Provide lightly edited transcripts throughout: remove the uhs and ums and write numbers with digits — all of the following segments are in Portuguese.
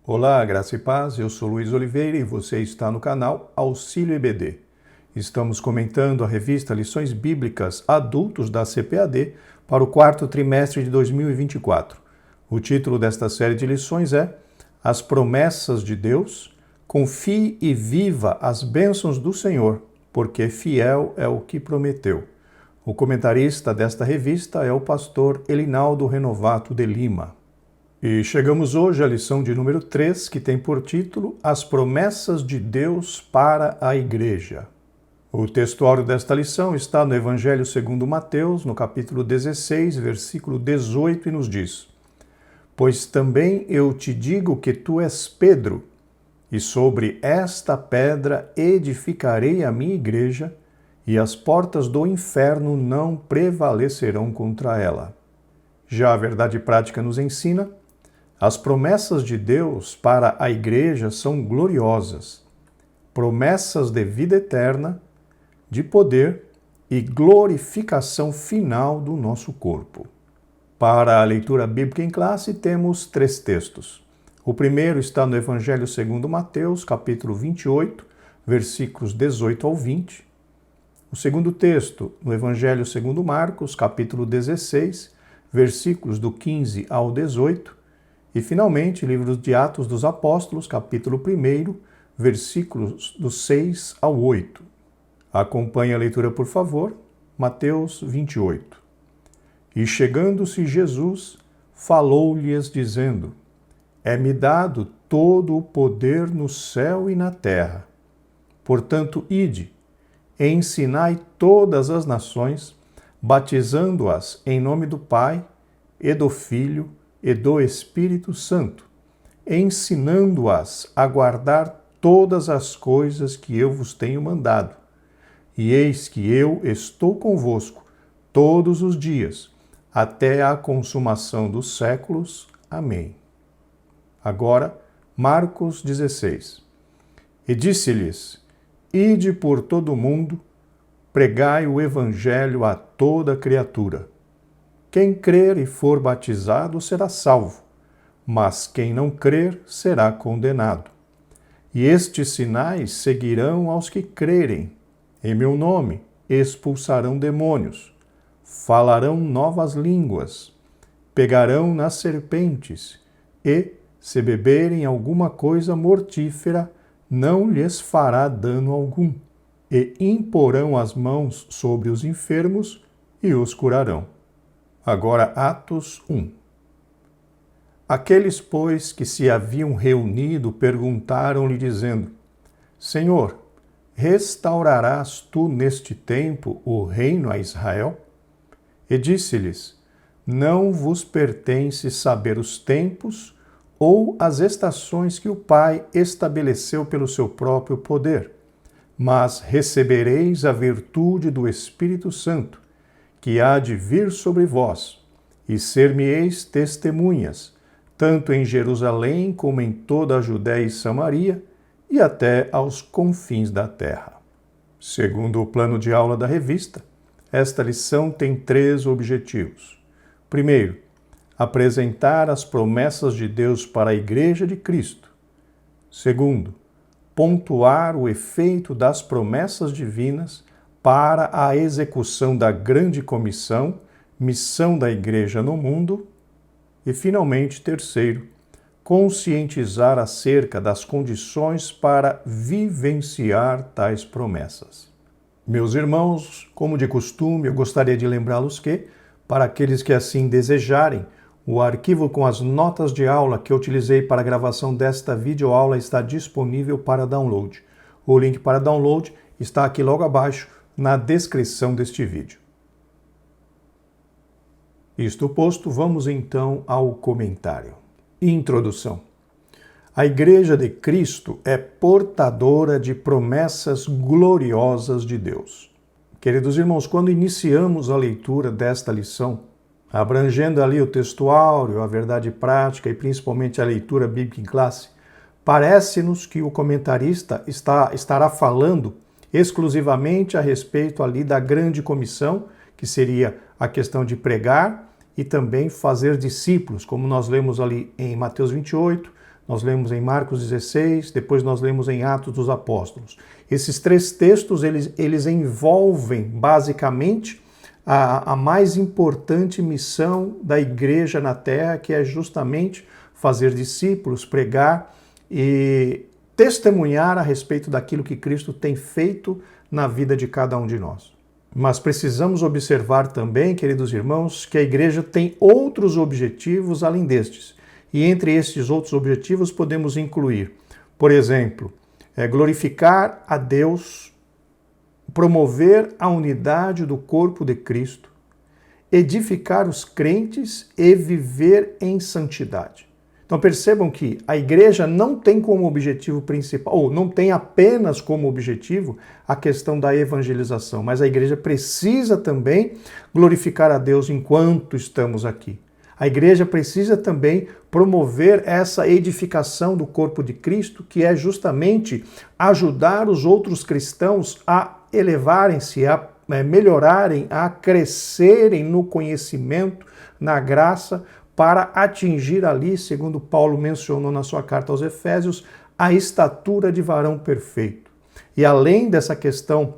Olá, graça e paz, eu sou Luiz Oliveira e você está no canal Auxílio EBD. Estamos comentando a revista Lições Bíblicas Adultos da CPAD para o quarto trimestre de 2024. O título desta série de lições é As Promessas de Deus, confie e viva as bênçãos do Senhor, porque fiel é o que prometeu. O comentarista desta revista é o pastor Elinaldo Renovato de Lima. E chegamos hoje à lição de número 3, que tem por título As Promessas de Deus para a Igreja. O textuário desta lição está no Evangelho segundo Mateus, no capítulo 16, versículo 18, e nos diz: Pois também eu te digo que tu és Pedro, e sobre esta pedra edificarei a minha igreja, e as portas do inferno não prevalecerão contra ela. Já a verdade prática nos ensina: as promessas de Deus para a igreja são gloriosas, promessas de vida eterna, de poder e glorificação final do nosso corpo. Para a leitura bíblica em classe, temos 3 textos. O primeiro está no Evangelho segundo Mateus, capítulo 28, versículos 18 ao 20. O segundo texto, no Evangelho segundo Marcos, capítulo 16, versículos do 15 ao 18. E, finalmente, livro de Atos dos Apóstolos, capítulo 1, versículos do 6 ao 8. Acompanhe a leitura, por favor. Mateus 28. E chegando-se Jesus, falou-lhes, dizendo: É-me dado todo o poder no céu e na terra. Portanto, ide, ensinai todas as nações, batizando-as em nome do Pai, e do Filho, e do Espírito Santo, ensinando-as a guardar todas as coisas que eu vos tenho mandado. E eis que eu estou convosco todos os dias, até a consumação dos séculos. Amém. Agora, Marcos 16. E disse-lhes: Ide por todo o mundo, pregai o evangelho a toda criatura. Quem crer e for batizado será salvo, mas quem não crer será condenado. E estes sinais seguirão aos que crerem. Em meu nome expulsarão demônios, falarão novas línguas, pegarão nas serpentes e, se beberem alguma coisa mortífera, não lhes fará dano algum, e imporão as mãos sobre os enfermos e os curarão. Agora, Atos 1. Aqueles, pois, que se haviam reunido, perguntaram-lhe, dizendo: Senhor, restaurarás tu neste tempo o reino a Israel? E disse-lhes: Não vos pertence saber os tempos ou as estações que o Pai estabeleceu pelo seu próprio poder, mas recebereis a virtude do Espírito Santo, que há de vir sobre vós, e ser-me-eis testemunhas, tanto em Jerusalém como em toda a Judéia e Samaria, e até aos confins da terra. Segundo o plano de aula da revista, esta lição tem 3 objetivos. Primeiro, apresentar as promessas de Deus para a Igreja de Cristo. Segundo, pontuar o efeito das promessas divinas para a execução da grande comissão, missão da Igreja no mundo. E, finalmente, terceiro, conscientizar acerca das condições para vivenciar tais promessas. Meus irmãos, como de costume, eu gostaria de lembrá-los que, para aqueles que assim desejarem, o arquivo com as notas de aula que eu utilizei para a gravação desta videoaula está disponível para download. O link para download está aqui logo abaixo, na descrição deste vídeo. Isto posto, vamos então ao comentário. Introdução. A Igreja de Cristo é portadora de promessas gloriosas de Deus. Queridos irmãos, quando iniciamos a leitura desta lição, abrangendo ali o textuário, a verdade prática e principalmente a leitura bíblica em classe, parece-nos que o comentarista estará falando exclusivamente a respeito ali da grande comissão, que seria a questão de pregar e também fazer discípulos, como nós lemos ali em Mateus 28, Nós lemos em Marcos 16, depois nós lemos em Atos dos Apóstolos. Esses 3 textos, eles envolvem basicamente a mais importante missão da igreja na terra, que é justamente fazer discípulos, pregar e testemunhar a respeito daquilo que Cristo tem feito na vida de cada um de nós. Mas precisamos observar também, queridos irmãos, que a igreja tem outros objetivos além destes. E entre estes outros objetivos podemos incluir, por exemplo, glorificar a Deus, promover a unidade do corpo de Cristo, edificar os crentes e viver em santidade. Então percebam que a igreja não tem como objetivo principal, ou não tem apenas como objetivo a questão da evangelização, mas a igreja precisa também glorificar a Deus enquanto estamos aqui. A igreja precisa também promover essa edificação do corpo de Cristo, que é justamente ajudar os outros cristãos a elevarem-se, a melhorarem, a crescerem no conhecimento, na graça, para atingir ali, segundo Paulo mencionou na sua carta aos Efésios, a estatura de varão perfeito. E além dessa questão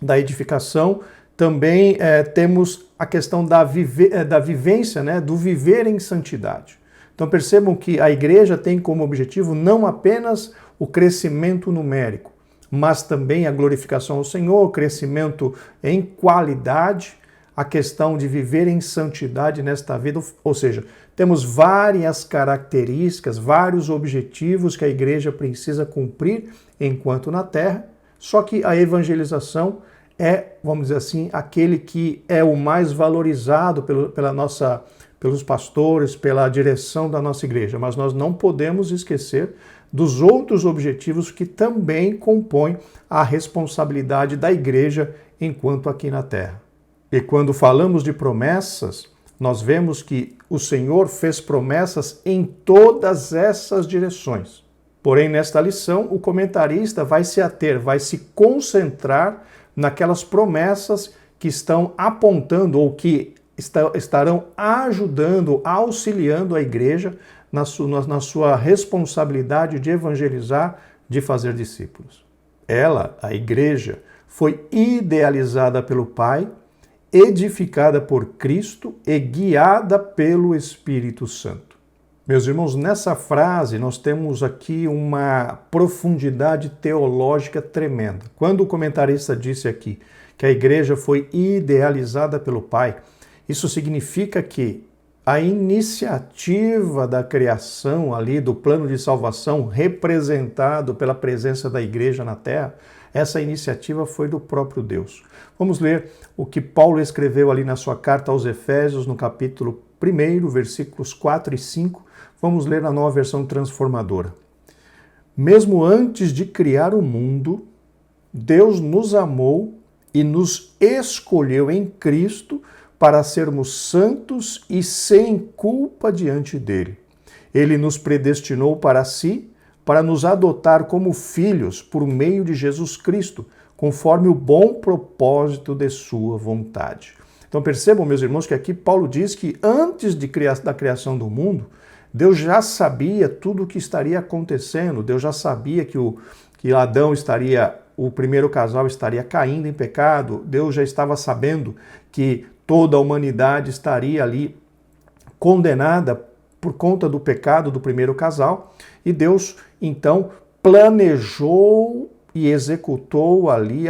da edificação, também temos a questão da vivência, né, do viver em santidade. Então percebam que a igreja tem como objetivo não apenas o crescimento numérico, mas também a glorificação ao Senhor, o crescimento em qualidade, a questão de viver em santidade nesta vida, ou seja, temos várias características, vários objetivos que a igreja precisa cumprir enquanto na terra, só que a evangelização é, vamos dizer assim, aquele que é o mais valorizado pelos pastores, pela direção da nossa igreja, mas nós não podemos esquecer dos outros objetivos que também compõem a responsabilidade da igreja enquanto aqui na terra. E quando falamos de promessas, nós vemos que o Senhor fez promessas em todas essas direções. Porém, nesta lição, o comentarista vai se ater, vai se concentrar naquelas promessas que estão apontando ou que estarão ajudando, auxiliando a igreja na sua responsabilidade de evangelizar, de fazer discípulos. Ela, a igreja, foi idealizada pelo Pai, edificada por Cristo e guiada pelo Espírito Santo. Meus irmãos, nessa frase nós temos aqui uma profundidade teológica tremenda. Quando o comentarista disse aqui que a igreja foi idealizada pelo Pai, isso significa que a iniciativa da criação ali, do plano de salvação representado pela presença da igreja na terra, essa iniciativa foi do próprio Deus. Vamos ler o que Paulo escreveu ali na sua carta aos Efésios, no capítulo 1, versículos 4 e 5. Vamos ler na Nova Versão Transformadora. Mesmo antes de criar o mundo, Deus nos amou e nos escolheu em Cristo para sermos santos e sem culpa diante dele. Ele nos predestinou para si, para nos adotar como filhos por meio de Jesus Cristo, conforme o bom propósito de sua vontade. Então percebam, meus irmãos, que aqui Paulo diz que antes da criação do mundo, Deus já sabia tudo o que estaria acontecendo, Deus já sabia que Adão o primeiro casal estaria caindo em pecado, Deus já estava sabendo que toda a humanidade estaria ali condenada por conta do pecado do primeiro casal, e Deus, então, planejou e executou ali,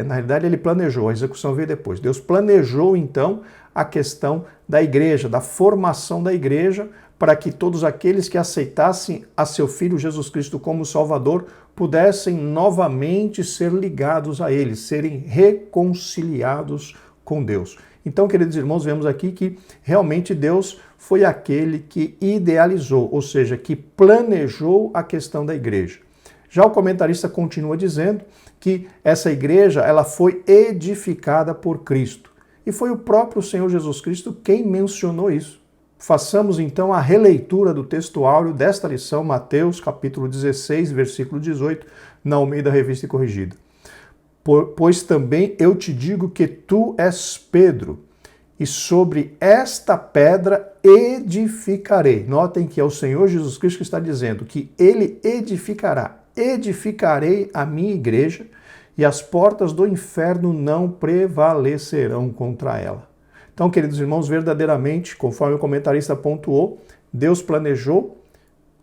na realidade ele planejou, a execução veio depois. Deus planejou, então, a questão da igreja, da formação da igreja, para que todos aqueles que aceitassem a seu Filho Jesus Cristo como Salvador pudessem novamente ser ligados a Ele, serem reconciliados com Deus. Então, queridos irmãos, vemos aqui que realmente Deus foi aquele que idealizou, ou seja, que planejou a questão da igreja. Já o comentarista continua dizendo que essa igreja ela foi edificada por Cristo. E foi o próprio Senhor Jesus Cristo quem mencionou isso. Façamos então a releitura do texto áureo desta lição, Mateus capítulo 16, versículo 18, na Almeida Revista e Corrigida. Pois também eu te digo que tu és Pedro, e sobre esta pedra edificarei. Notem que é o Senhor Jesus Cristo que está dizendo que ele edificará. Edificarei a minha igreja e as portas do inferno não prevalecerão contra ela. Então, queridos irmãos, verdadeiramente, conforme o comentarista pontuou, Deus planejou,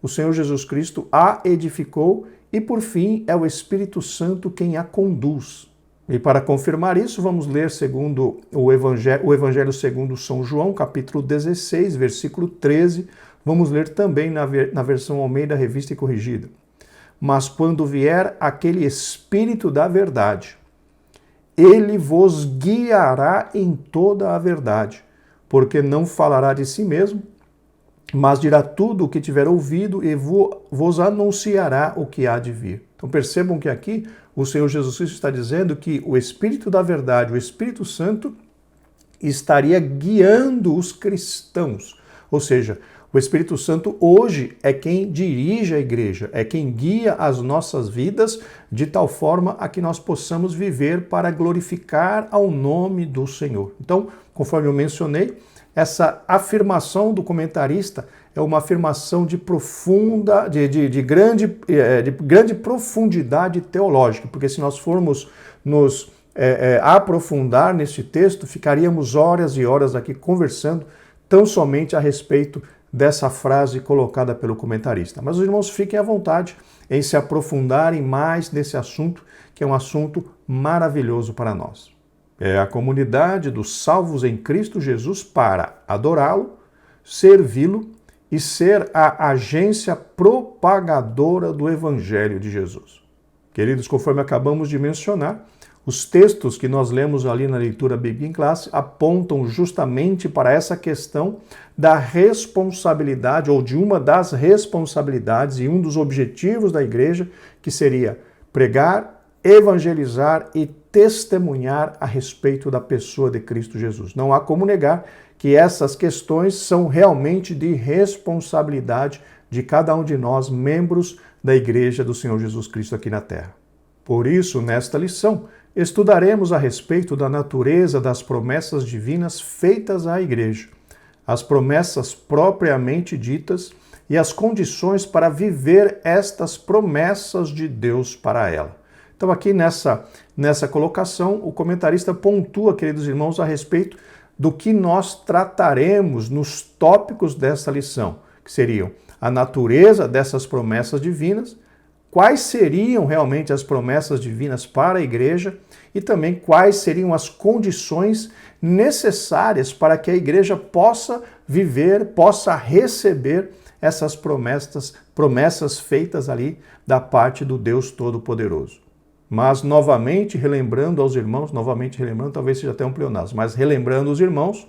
o Senhor Jesus Cristo a edificou e, por fim, é o Espírito Santo quem a conduz. E para confirmar isso, vamos ler segundo o Evangelho segundo São João, capítulo 16, versículo 13. Vamos ler também na versão Almeida, Revista e Corrigida. Mas quando vier aquele Espírito da verdade, ele vos guiará em toda a verdade, porque não falará de si mesmo, mas dirá tudo o que tiver ouvido e vos anunciará o que há de vir. Então percebam que aqui o Senhor Jesus Cristo está dizendo que o Espírito da verdade, o Espírito Santo, estaria guiando os cristãos. Ou seja, o Espírito Santo hoje é quem dirige a igreja, é quem guia as nossas vidas de tal forma a que nós possamos viver para glorificar ao nome do Senhor. Então, conforme eu mencionei, essa afirmação do comentarista é uma afirmação de grande profundidade teológica, porque se nós formos nos aprofundar neste texto, ficaríamos horas e horas aqui conversando tão somente a respeito dessa frase colocada pelo comentarista. Mas os irmãos fiquem à vontade em se aprofundarem mais nesse assunto, que é um assunto maravilhoso para nós. É a comunidade dos salvos em Cristo Jesus para adorá-lo, servi-lo e ser a agência propagadora do Evangelho de Jesus. Queridos, conforme acabamos de mencionar, os textos que nós lemos ali na leitura bíblica em classe apontam justamente para essa questão da responsabilidade, ou de uma das responsabilidades e um dos objetivos da igreja, que seria pregar, evangelizar e testemunhar a respeito da pessoa de Cristo Jesus. Não há como negar que essas questões são realmente de responsabilidade de cada um de nós, membros da Igreja do Senhor Jesus Cristo aqui na Terra. Por isso, nesta lição, estudaremos a respeito da natureza das promessas divinas feitas à Igreja, as promessas propriamente ditas e as condições para viver estas promessas de Deus para ela. Então, aqui nessa colocação, o comentarista pontua, queridos irmãos, a respeito do que nós trataremos nos tópicos dessa lição, que seriam a natureza dessas promessas divinas, quais seriam realmente as promessas divinas para a igreja e também quais seriam as condições necessárias para que a igreja possa viver, possa receber essas promessas feitas ali da parte do Deus Todo-Poderoso. Mas, novamente relembrando aos irmãos, talvez seja até um pleonasmo, mas relembrando os irmãos,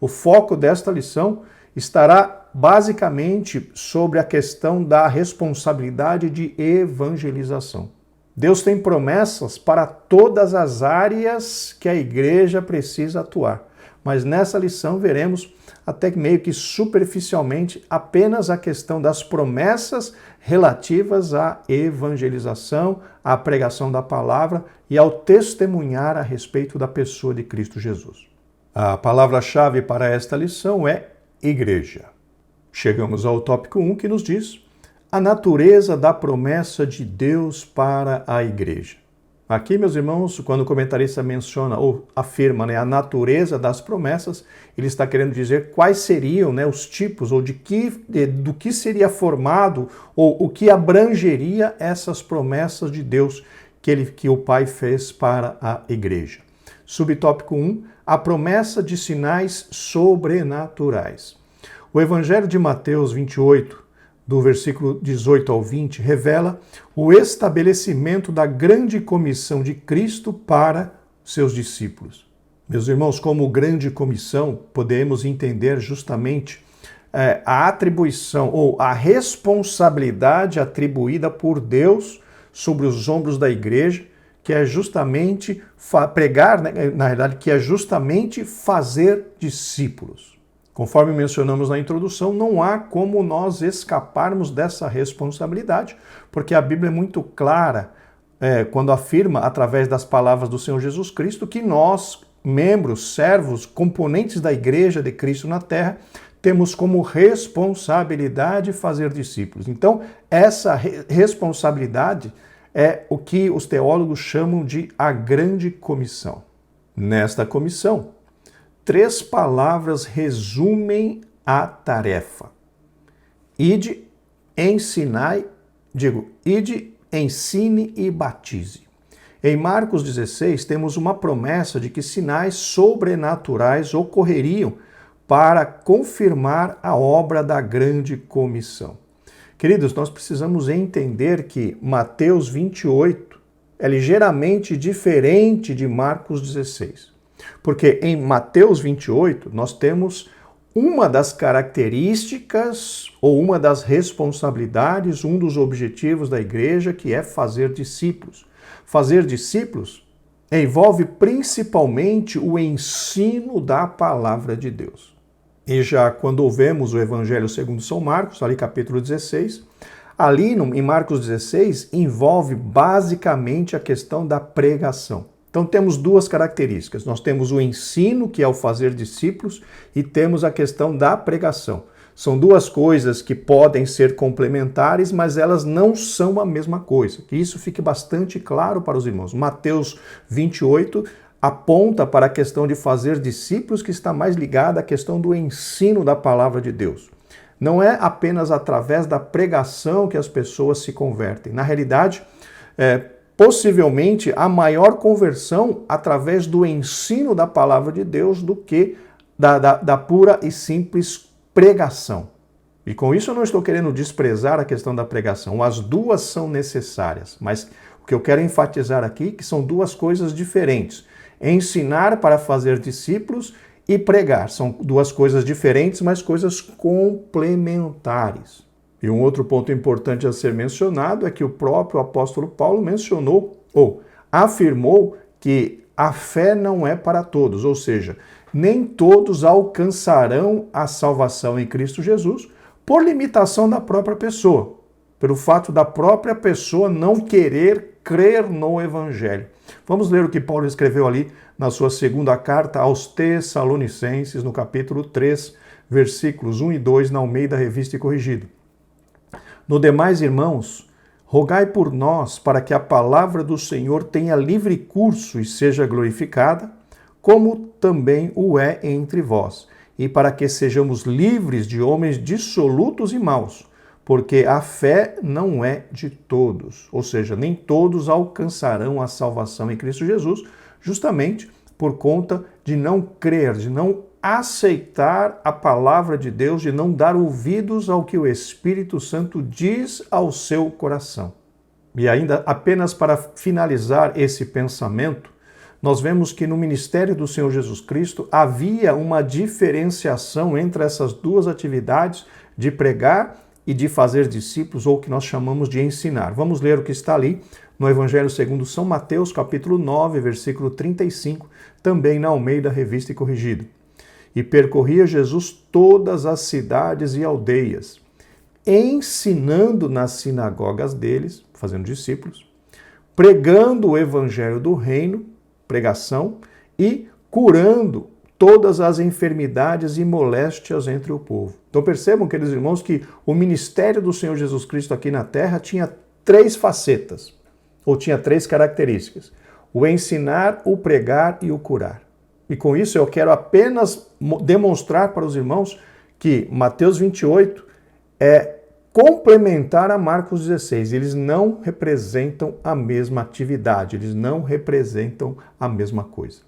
o foco desta lição estará basicamente sobre a questão da responsabilidade de evangelização. Deus tem promessas para todas as áreas que a igreja precisa atuar, mas nessa lição veremos até meio que superficialmente apenas a questão das promessas relativas à evangelização, à pregação da palavra e ao testemunhar a respeito da pessoa de Cristo Jesus. A palavra-chave para esta lição é igreja. Chegamos ao tópico 1 que nos diz a natureza da promessa de Deus para a igreja. Aqui, meus irmãos, quando o comentarista menciona ou afirma a natureza das promessas, ele está querendo dizer quais seriam os tipos ou do que seria formado ou o que abrangeria essas promessas de Deus que o Pai fez para a igreja. Subtópico 1, a promessa de sinais sobrenaturais. O Evangelho de Mateus 28, do versículo 18 ao 20, revela o estabelecimento da grande comissão de Cristo para seus discípulos. Meus irmãos, como grande comissão, podemos entender justamente a atribuição ou a responsabilidade atribuída por Deus sobre os ombros da igreja, que é justamente pregar, na verdade, que é justamente fazer discípulos. Conforme mencionamos na introdução, não há como nós escaparmos dessa responsabilidade, porque a Bíblia é muito clara quando afirma, através das palavras do Senhor Jesus Cristo, que nós, membros, servos, componentes da Igreja de Cristo na Terra, temos como responsabilidade fazer discípulos. Então, essa responsabilidade é o que os teólogos chamam de a grande comissão. Nesta comissão, 3 palavras resumem a tarefa. Ide, ensine e batize. Em Marcos 16, temos uma promessa de que sinais sobrenaturais ocorreriam para confirmar a obra da grande comissão. Queridos, nós precisamos entender que Mateus 28 é ligeiramente diferente de Marcos 16. Porque em Mateus 28 nós temos uma das características ou uma das responsabilidades, um dos objetivos da igreja, que é fazer discípulos. Fazer discípulos envolve principalmente o ensino da palavra de Deus. E já quando ouvemos o Evangelho segundo São Marcos, ali capítulo 16, ali em Marcos 16 envolve basicamente a questão da pregação. Então temos 2 características. Nós temos o ensino, que é o fazer discípulos, e temos a questão da pregação. São 2 coisas que podem ser complementares, mas elas não são a mesma coisa. Que isso fique bastante claro para os irmãos. Mateus 28 aponta para a questão de fazer discípulos, que está mais ligada à questão do ensino da palavra de Deus. Não é apenas através da pregação que as pessoas se convertem. Na realidade, possivelmente a maior conversão através do ensino da palavra de Deus do que da pura e simples pregação. E com isso eu não estou querendo desprezar a questão da pregação. As 2 são necessárias, mas o que eu quero enfatizar aqui é que são 2 coisas diferentes. Ensinar para fazer discípulos e pregar. São 2 coisas diferentes, mas coisas complementares. E um outro ponto importante a ser mencionado é que o próprio apóstolo Paulo mencionou ou afirmou que a fé não é para todos, ou seja, nem todos alcançarão a salvação em Cristo Jesus por limitação da própria pessoa, pelo fato da própria pessoa não querer crer no Evangelho. Vamos ler o que Paulo escreveu ali na sua 2ª carta aos Tessalonicenses, no capítulo 3, versículos 1 e 2, na Almeida Revista e Corrigida. No demais, irmãos, rogai por nós para que a palavra do Senhor tenha livre curso e seja glorificada, como também o é entre vós, e para que sejamos livres de homens dissolutos e maus, porque a fé não é de todos, ou seja, nem todos alcançarão a salvação em Cristo Jesus, justamente por conta de não crer, de não aceitar a palavra de Deus, de não dar ouvidos ao que o Espírito Santo diz ao seu coração. E ainda, apenas para finalizar esse pensamento, nós vemos que no ministério do Senhor Jesus Cristo havia uma diferenciação entre essas 2 atividades de pregar e de fazer discípulos, ou o que nós chamamos de ensinar. Vamos ler o que está ali no Evangelho segundo São Mateus, capítulo 9, versículo 35, também na Almeida Revista e Corrigida. E percorria Jesus todas as cidades e aldeias, ensinando nas sinagogas deles, fazendo discípulos, pregando o evangelho do reino, pregação, e curando todas as enfermidades e moléstias entre o povo. Então percebam, queridos irmãos, que o ministério do Senhor Jesus Cristo aqui na terra tinha 3 facetas, ou tinha 3 características: o ensinar, o pregar e o curar. E com isso eu quero apenas demonstrar para os irmãos que Mateus 28 é complementar a Marcos 16. Eles não representam a mesma atividade, eles não representam a mesma coisa.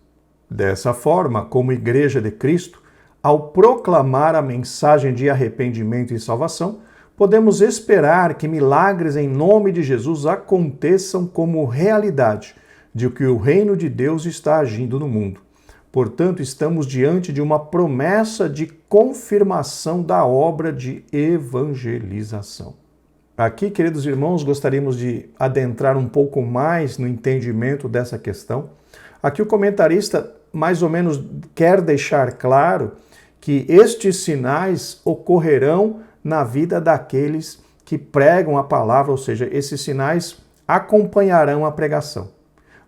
Dessa forma, como Igreja de Cristo, ao proclamar a mensagem de arrependimento e salvação, podemos esperar que milagres em nome de Jesus aconteçam como realidade de que o reino de Deus está agindo no mundo. Portanto, estamos diante de uma promessa de confirmação da obra de evangelização. Aqui, queridos irmãos, gostaríamos de adentrar um pouco mais no entendimento dessa questão. Aqui o comentarista mais ou menos quer deixar claro que estes sinais ocorrerão na vida daqueles que pregam a palavra, ou seja, esses sinais acompanharão a pregação.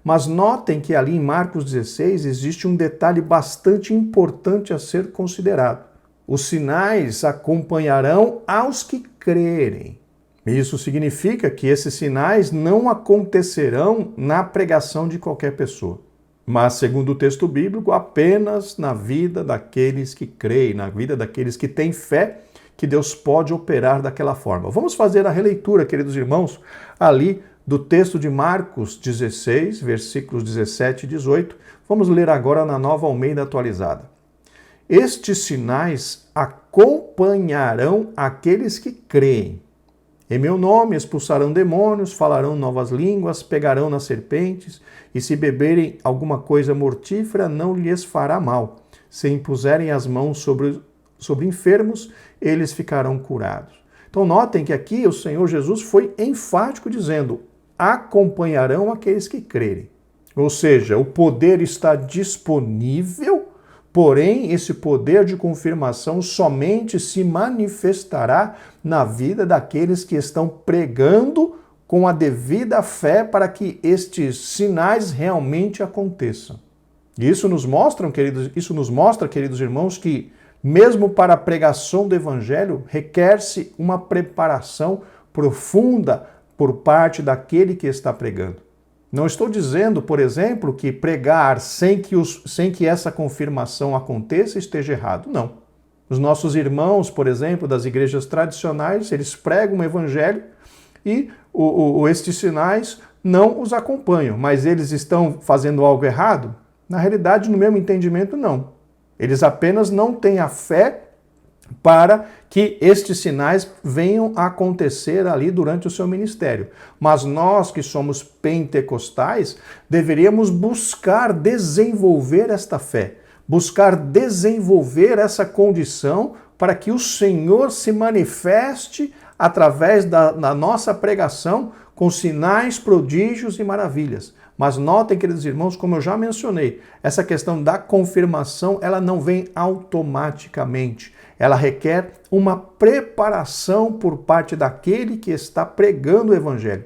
Mas notem que ali em Marcos 16 existe um detalhe bastante importante a ser considerado. Os sinais acompanharão aos que crerem. Isso significa que esses sinais não acontecerão na pregação de qualquer pessoa, mas, segundo o texto bíblico, apenas na vida daqueles que creem, na vida daqueles que têm fé que Deus pode operar daquela forma. Vamos fazer a releitura, queridos irmãos, ali do texto de Marcos 16, versículos 17 e 18. Vamos ler agora na Nova Almeida Atualizada. Estes sinais acompanharão aqueles que creem. Em meu nome expulsarão demônios, falarão novas línguas, pegarão nas serpentes, e se beberem alguma coisa mortífera, não lhes fará mal. Se impuserem as mãos sobre enfermos, eles ficarão curados. Então notem que aqui o Senhor Jesus foi enfático dizendo, acompanharão aqueles que crerem. Ou seja, o poder está disponível, porém esse poder de confirmação somente se manifestará na vida daqueles que estão pregando com a devida fé para que estes sinais realmente aconteçam. E isso nos mostra, queridos irmãos, que mesmo para a pregação do Evangelho, requer-se uma preparação profunda por parte daquele que está pregando. Não estou dizendo, por exemplo, que pregar sem que essa confirmação aconteça esteja errado. Não. Os nossos irmãos, por exemplo, das igrejas tradicionais, eles pregam o Evangelho e estes sinais não os acompanham. Mas eles estão fazendo algo errado? Na realidade, no meu entendimento, não. Eles apenas não têm a fé para que estes sinais venham a acontecer ali durante o seu ministério. Mas nós que somos pentecostais, deveríamos buscar desenvolver esta fé, buscar desenvolver essa condição para que o Senhor se manifeste através da nossa pregação com sinais, prodígios e maravilhas. Mas notem, queridos irmãos, como eu já mencionei, essa questão da confirmação, ela não vem automaticamente. Ela requer uma preparação por parte daquele que está pregando o Evangelho.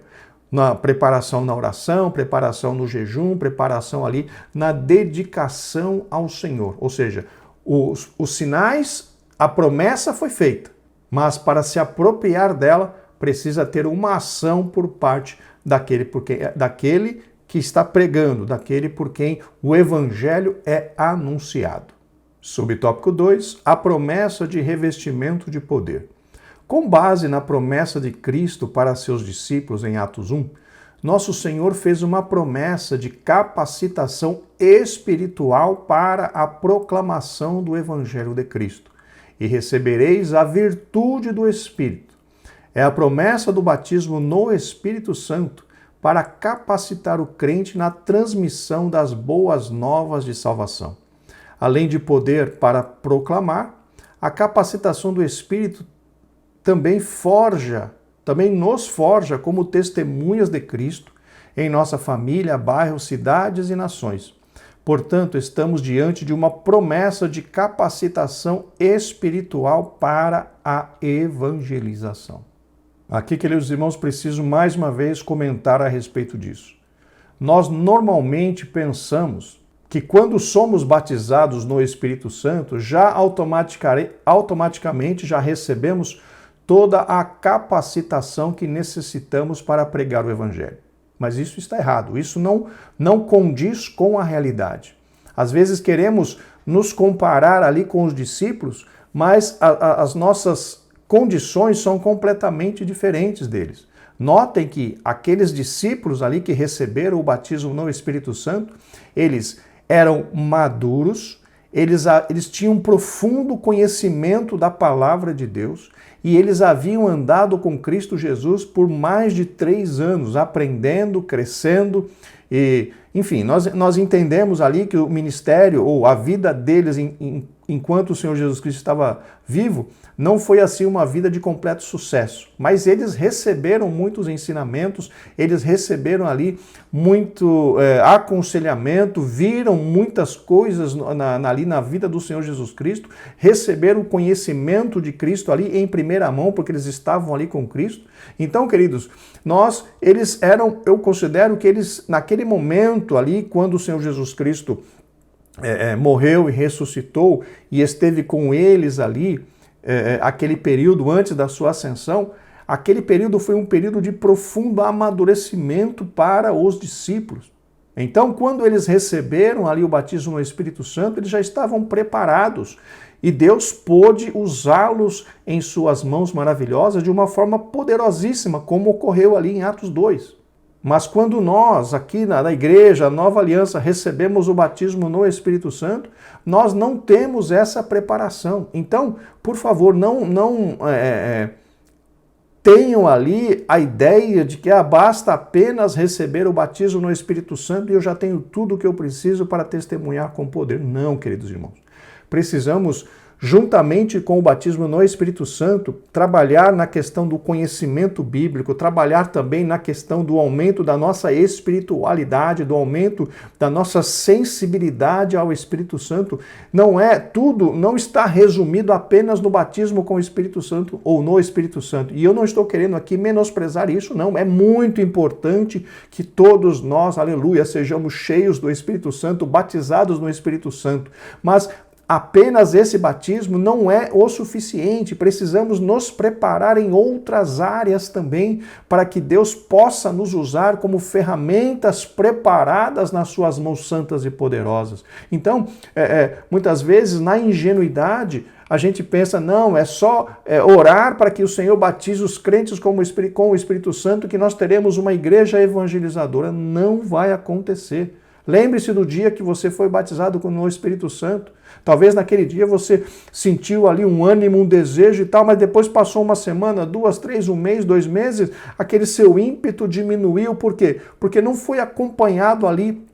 Na preparação na oração, preparação no jejum, preparação ali na dedicação ao Senhor. Ou seja, os sinais, a promessa foi feita, mas para se apropriar dela, precisa ter uma ação por parte daquele que está pregando, daquele por quem o Evangelho é anunciado. Subtópico 2, a promessa de revestimento de poder. Com base na promessa de Cristo para seus discípulos em Atos 1, nosso Senhor fez uma promessa de capacitação espiritual para a proclamação do Evangelho de Cristo. E recebereis a virtude do Espírito. É a promessa do batismo no Espírito Santo para capacitar o crente na transmissão das boas novas de salvação. Além de poder para proclamar, a capacitação do Espírito também nos forja como testemunhas de Cristo em nossa família, bairros, cidades e nações. Portanto, estamos diante de uma promessa de capacitação espiritual para a evangelização. Aqui, queridos irmãos, preciso mais uma vez comentar a respeito disso. Nós normalmente pensamos que quando somos batizados no Espírito Santo, já automaticamente já recebemos toda a capacitação que necessitamos para pregar o Evangelho. Mas isso está errado, isso não condiz com a realidade. Às vezes queremos nos comparar ali com os discípulos, mas as nossas condições são completamente diferentes deles. Notem que aqueles discípulos ali que receberam o batismo no Espírito Santo, eles eram maduros, eles tinham um profundo conhecimento da palavra de Deus e eles haviam andado com Cristo Jesus por mais de 3 anos, aprendendo, crescendo e, enfim, nós entendemos ali que o ministério ou a vida deles enquanto o Senhor Jesus Cristo estava vivo, não foi assim uma vida de completo sucesso. Mas eles receberam muitos ensinamentos, eles receberam ali muito aconselhamento, viram muitas coisas ali na vida do Senhor Jesus Cristo, receberam o conhecimento de Cristo ali em primeira mão, porque eles estavam ali com Cristo. Então, queridos, eu considero que eles, naquele momento ali, quando o Senhor Jesus Cristo morreu e ressuscitou e esteve com eles ali, aquele período antes da sua ascensão, aquele período foi um período de profundo amadurecimento para os discípulos. Então, quando eles receberam ali o batismo no Espírito Santo, eles já estavam preparados e Deus pôde usá-los em suas mãos maravilhosas de uma forma poderosíssima, como ocorreu ali em Atos 2. Mas quando nós, aqui na igreja, a Nova Aliança, recebemos o batismo no Espírito Santo, nós não temos essa preparação. Então, por favor, não tenham ali a ideia de que basta apenas receber o batismo no Espírito Santo e eu já tenho tudo o que eu preciso para testemunhar com poder. Não, queridos irmãos. Precisamos, juntamente com o batismo no Espírito Santo, trabalhar na questão do conhecimento bíblico, trabalhar também na questão do aumento da nossa espiritualidade, do aumento da nossa sensibilidade ao Espírito Santo. Não está resumido apenas no batismo com o Espírito Santo ou no Espírito Santo. E eu não estou querendo aqui menosprezar isso, não. É muito importante que todos nós, aleluia, sejamos cheios do Espírito Santo, batizados no Espírito Santo. Mas apenas esse batismo não é o suficiente, precisamos nos preparar em outras áreas também para que Deus possa nos usar como ferramentas preparadas nas suas mãos santas e poderosas. Então, muitas vezes na ingenuidade, a gente pensa, não, é só orar para que o Senhor batize os crentes com o Espírito Santo que nós teremos uma igreja evangelizadora. Não vai acontecer. Lembre-se do dia que você foi batizado no Espírito Santo. Talvez naquele dia você sentiu ali um ânimo, um desejo e tal, mas depois passou uma semana, 2, 3, 1 mês, 2 meses, aquele seu ímpeto diminuiu. Por quê? Porque não foi acompanhado ali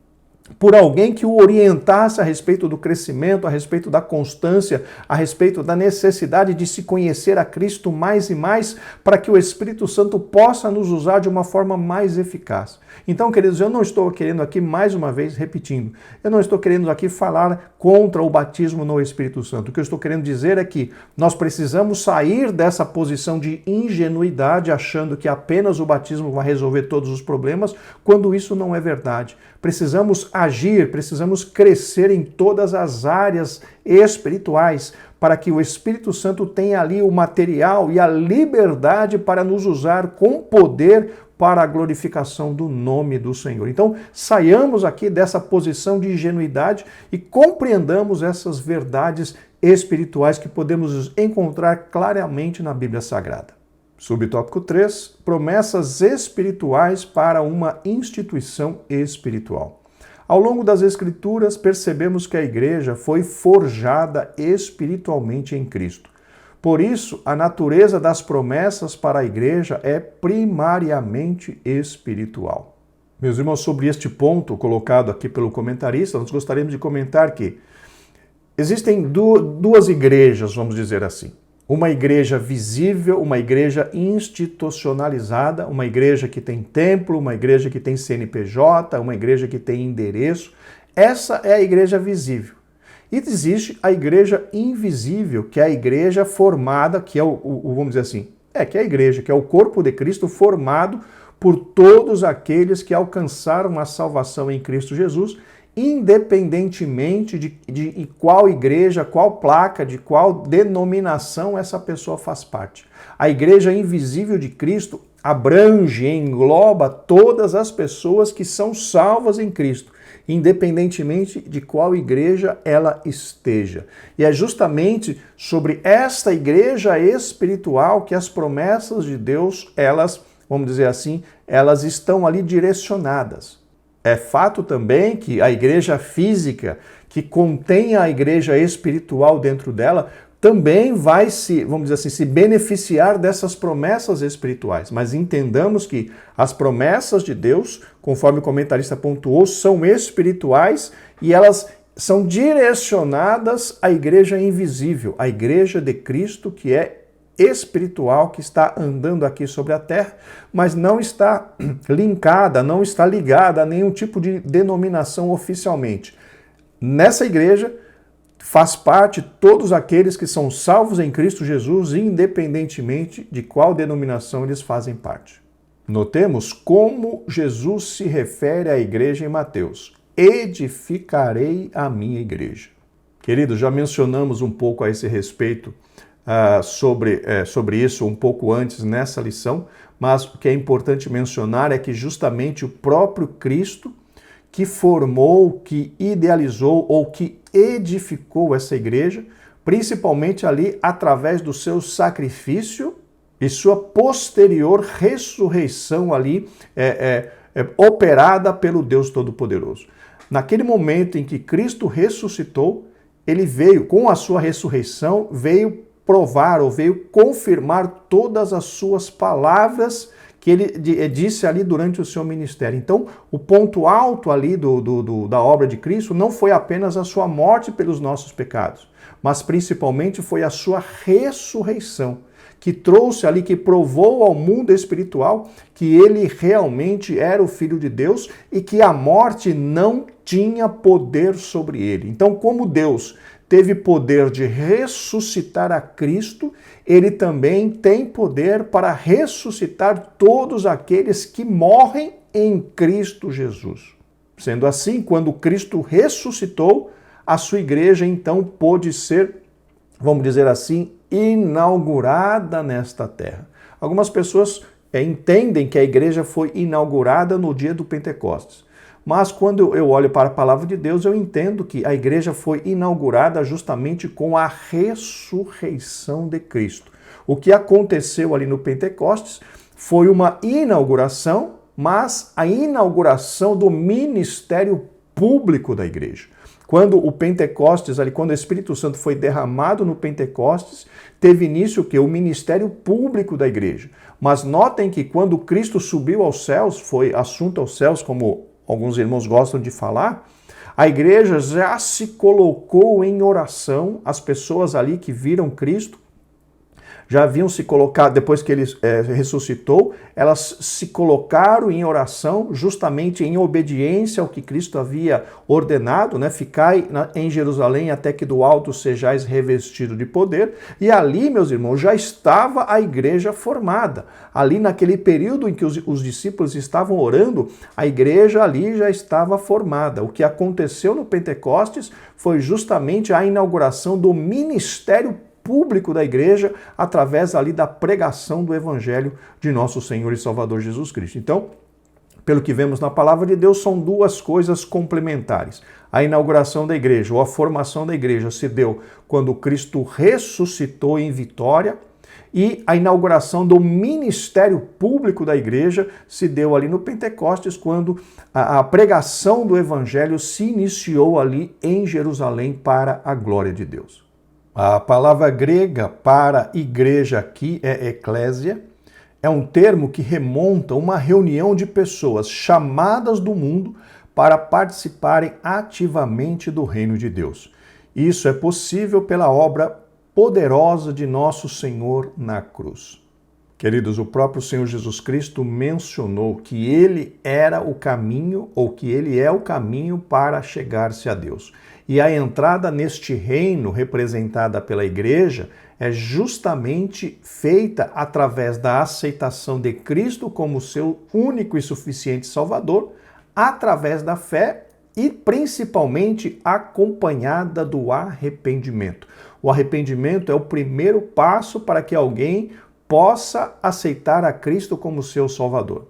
por alguém que o orientasse a respeito do crescimento, a respeito da constância, a respeito da necessidade de se conhecer a Cristo mais e mais, para que o Espírito Santo possa nos usar de uma forma mais eficaz. Então, queridos, eu não estou querendo aqui, mais uma vez, repetindo, eu não estou querendo aqui falar contra o batismo no Espírito Santo. O que eu estou querendo dizer é que nós precisamos sair dessa posição de ingenuidade, achando que apenas o batismo vai resolver todos os problemas, quando isso não é verdade. Precisamos agir, precisamos crescer em todas as áreas espirituais para que o Espírito Santo tenha ali o material e a liberdade para nos usar com poder para a glorificação do nome do Senhor. Então, saiamos aqui dessa posição de ingenuidade e compreendamos essas verdades espirituais que podemos encontrar claramente na Bíblia Sagrada. Subtópico 3, promessas espirituais para uma instituição espiritual. Ao longo das Escrituras, percebemos que a igreja foi forjada espiritualmente em Cristo. Por isso, a natureza das promessas para a igreja é primariamente espiritual. Meus irmãos, sobre este ponto colocado aqui pelo comentarista, nós gostaríamos de comentar que existem duas igrejas, vamos dizer assim. Uma igreja visível, uma igreja institucionalizada, uma igreja que tem templo, uma igreja que tem CNPJ, uma igreja que tem endereço. Essa é a igreja visível. E existe a igreja invisível, que é a igreja formada, que é vamos dizer assim, que é a igreja, que é o corpo de Cristo formado por todos aqueles que alcançaram a salvação em Cristo Jesus, independentemente de qual igreja, qual placa, de qual denominação essa pessoa faz parte. A igreja invisível de Cristo abrange, engloba todas as pessoas que são salvas em Cristo, independentemente de qual igreja ela esteja. E é justamente sobre esta igreja espiritual que as promessas de Deus, vamos dizer assim, elas estão ali direcionadas. É fato também que a igreja física, que contém a igreja espiritual dentro dela, também vai vamos dizer assim, se beneficiar dessas promessas espirituais. Mas entendamos que as promessas de Deus, conforme o comentarista pontuou, são espirituais e elas são direcionadas à igreja invisível, à igreja de Cristo que é espiritual, que está andando aqui sobre a terra, mas não está linkada, não está ligada a nenhum tipo de denominação oficialmente. Nessa igreja faz parte todos aqueles que são salvos em Cristo Jesus, independentemente de qual denominação eles fazem parte. Notemos como Jesus se refere à igreja em Mateus. Edificarei a minha igreja. Queridos, já mencionamos um pouco a esse respeito sobre isso um pouco antes nessa lição, mas o que é importante mencionar é que justamente o próprio Cristo que formou, que idealizou ou que edificou essa igreja, principalmente ali através do seu sacrifício e sua posterior ressurreição ali operada pelo Deus Todo-Poderoso. Naquele momento em que Cristo ressuscitou, ele veio, com a sua ressurreição, veio provar ou veio confirmar todas as suas palavras que ele disse ali durante o seu ministério. Então, o ponto alto ali da obra de Cristo não foi apenas a sua morte pelos nossos pecados, mas principalmente foi a sua ressurreição, que trouxe ali, que provou ao mundo espiritual que ele realmente era o Filho de Deus e que a morte não tinha poder sobre ele. Então, como Deus teve poder de ressuscitar a Cristo, ele também tem poder para ressuscitar todos aqueles que morrem em Cristo Jesus. Sendo assim, quando Cristo ressuscitou, a sua igreja então pôde ser, vamos dizer assim, inaugurada nesta terra. Algumas pessoas entendem que a igreja foi inaugurada no dia do Pentecostes. Mas quando eu olho para a palavra de Deus, eu entendo que a igreja foi inaugurada justamente com a ressurreição de Cristo. O que aconteceu ali no Pentecostes foi uma inauguração, mas a inauguração do ministério público da igreja. Quando o Pentecostes, ali, quando o Espírito Santo foi derramado no Pentecostes, teve início o quê? O ministério público da igreja. Mas notem que quando Cristo subiu aos céus, foi assunto aos céus, como alguns irmãos gostam de falar, a igreja já se colocou em oração, as pessoas ali que viram Cristo, já haviam se colocado, depois que ele ressuscitou, elas se colocaram em oração, justamente em obediência ao que Cristo havia ordenado, né? Ficai em Jerusalém até que do alto sejais revestido de poder. E ali, meus irmãos, já estava a igreja formada. Ali naquele período em que os discípulos estavam orando, a igreja ali já estava formada. O que aconteceu no Pentecostes foi justamente a inauguração do ministério público da igreja através ali da pregação do evangelho de nosso Senhor e Salvador Jesus Cristo. Então, pelo que vemos na palavra de Deus, são duas coisas complementares. A inauguração da igreja ou a formação da igreja se deu quando Cristo ressuscitou em vitória, e a inauguração do ministério público da igreja se deu ali no Pentecostes, quando a pregação do evangelho se iniciou ali em Jerusalém para a glória de Deus. A palavra grega para igreja aqui é eclésia, é um termo que remonta a uma reunião de pessoas chamadas do mundo para participarem ativamente do reino de Deus. Isso é possível pela obra poderosa de nosso Senhor na cruz. Queridos, o próprio Senhor Jesus Cristo mencionou que ele era o caminho, ou que ele é o caminho para chegar-se a Deus. E a entrada neste reino, representada pela igreja, é justamente feita através da aceitação de Cristo como seu único e suficiente Salvador, através da fé e principalmente acompanhada do arrependimento. O arrependimento é o primeiro passo para que alguém possa aceitar a Cristo como seu Salvador.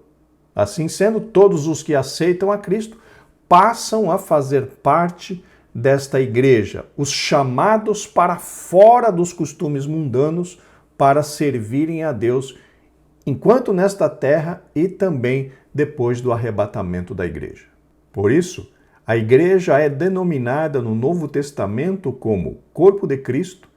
Assim sendo, todos os que aceitam a Cristo passam a fazer parte desta igreja, os chamados para fora dos costumes mundanos para servirem a Deus, enquanto nesta terra e também depois do arrebatamento da igreja. Por isso, a igreja é denominada no Novo Testamento como corpo de Cristo,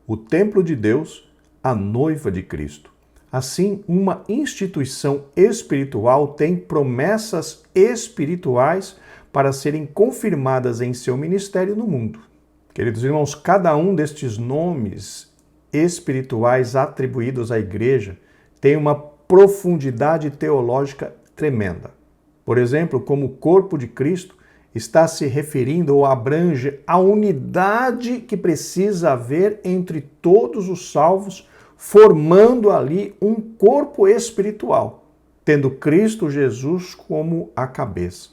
o templo de Deus, a noiva de Cristo. Assim, uma instituição espiritual tem promessas espirituais para serem confirmadas em seu ministério no mundo. Queridos irmãos, cada um destes nomes espirituais atribuídos à igreja tem uma profundidade teológica tremenda. Por exemplo, como o corpo de Cristo está se referindo ou abrange a unidade que precisa haver entre todos os salvos, formando ali um corpo espiritual, tendo Cristo Jesus como a cabeça.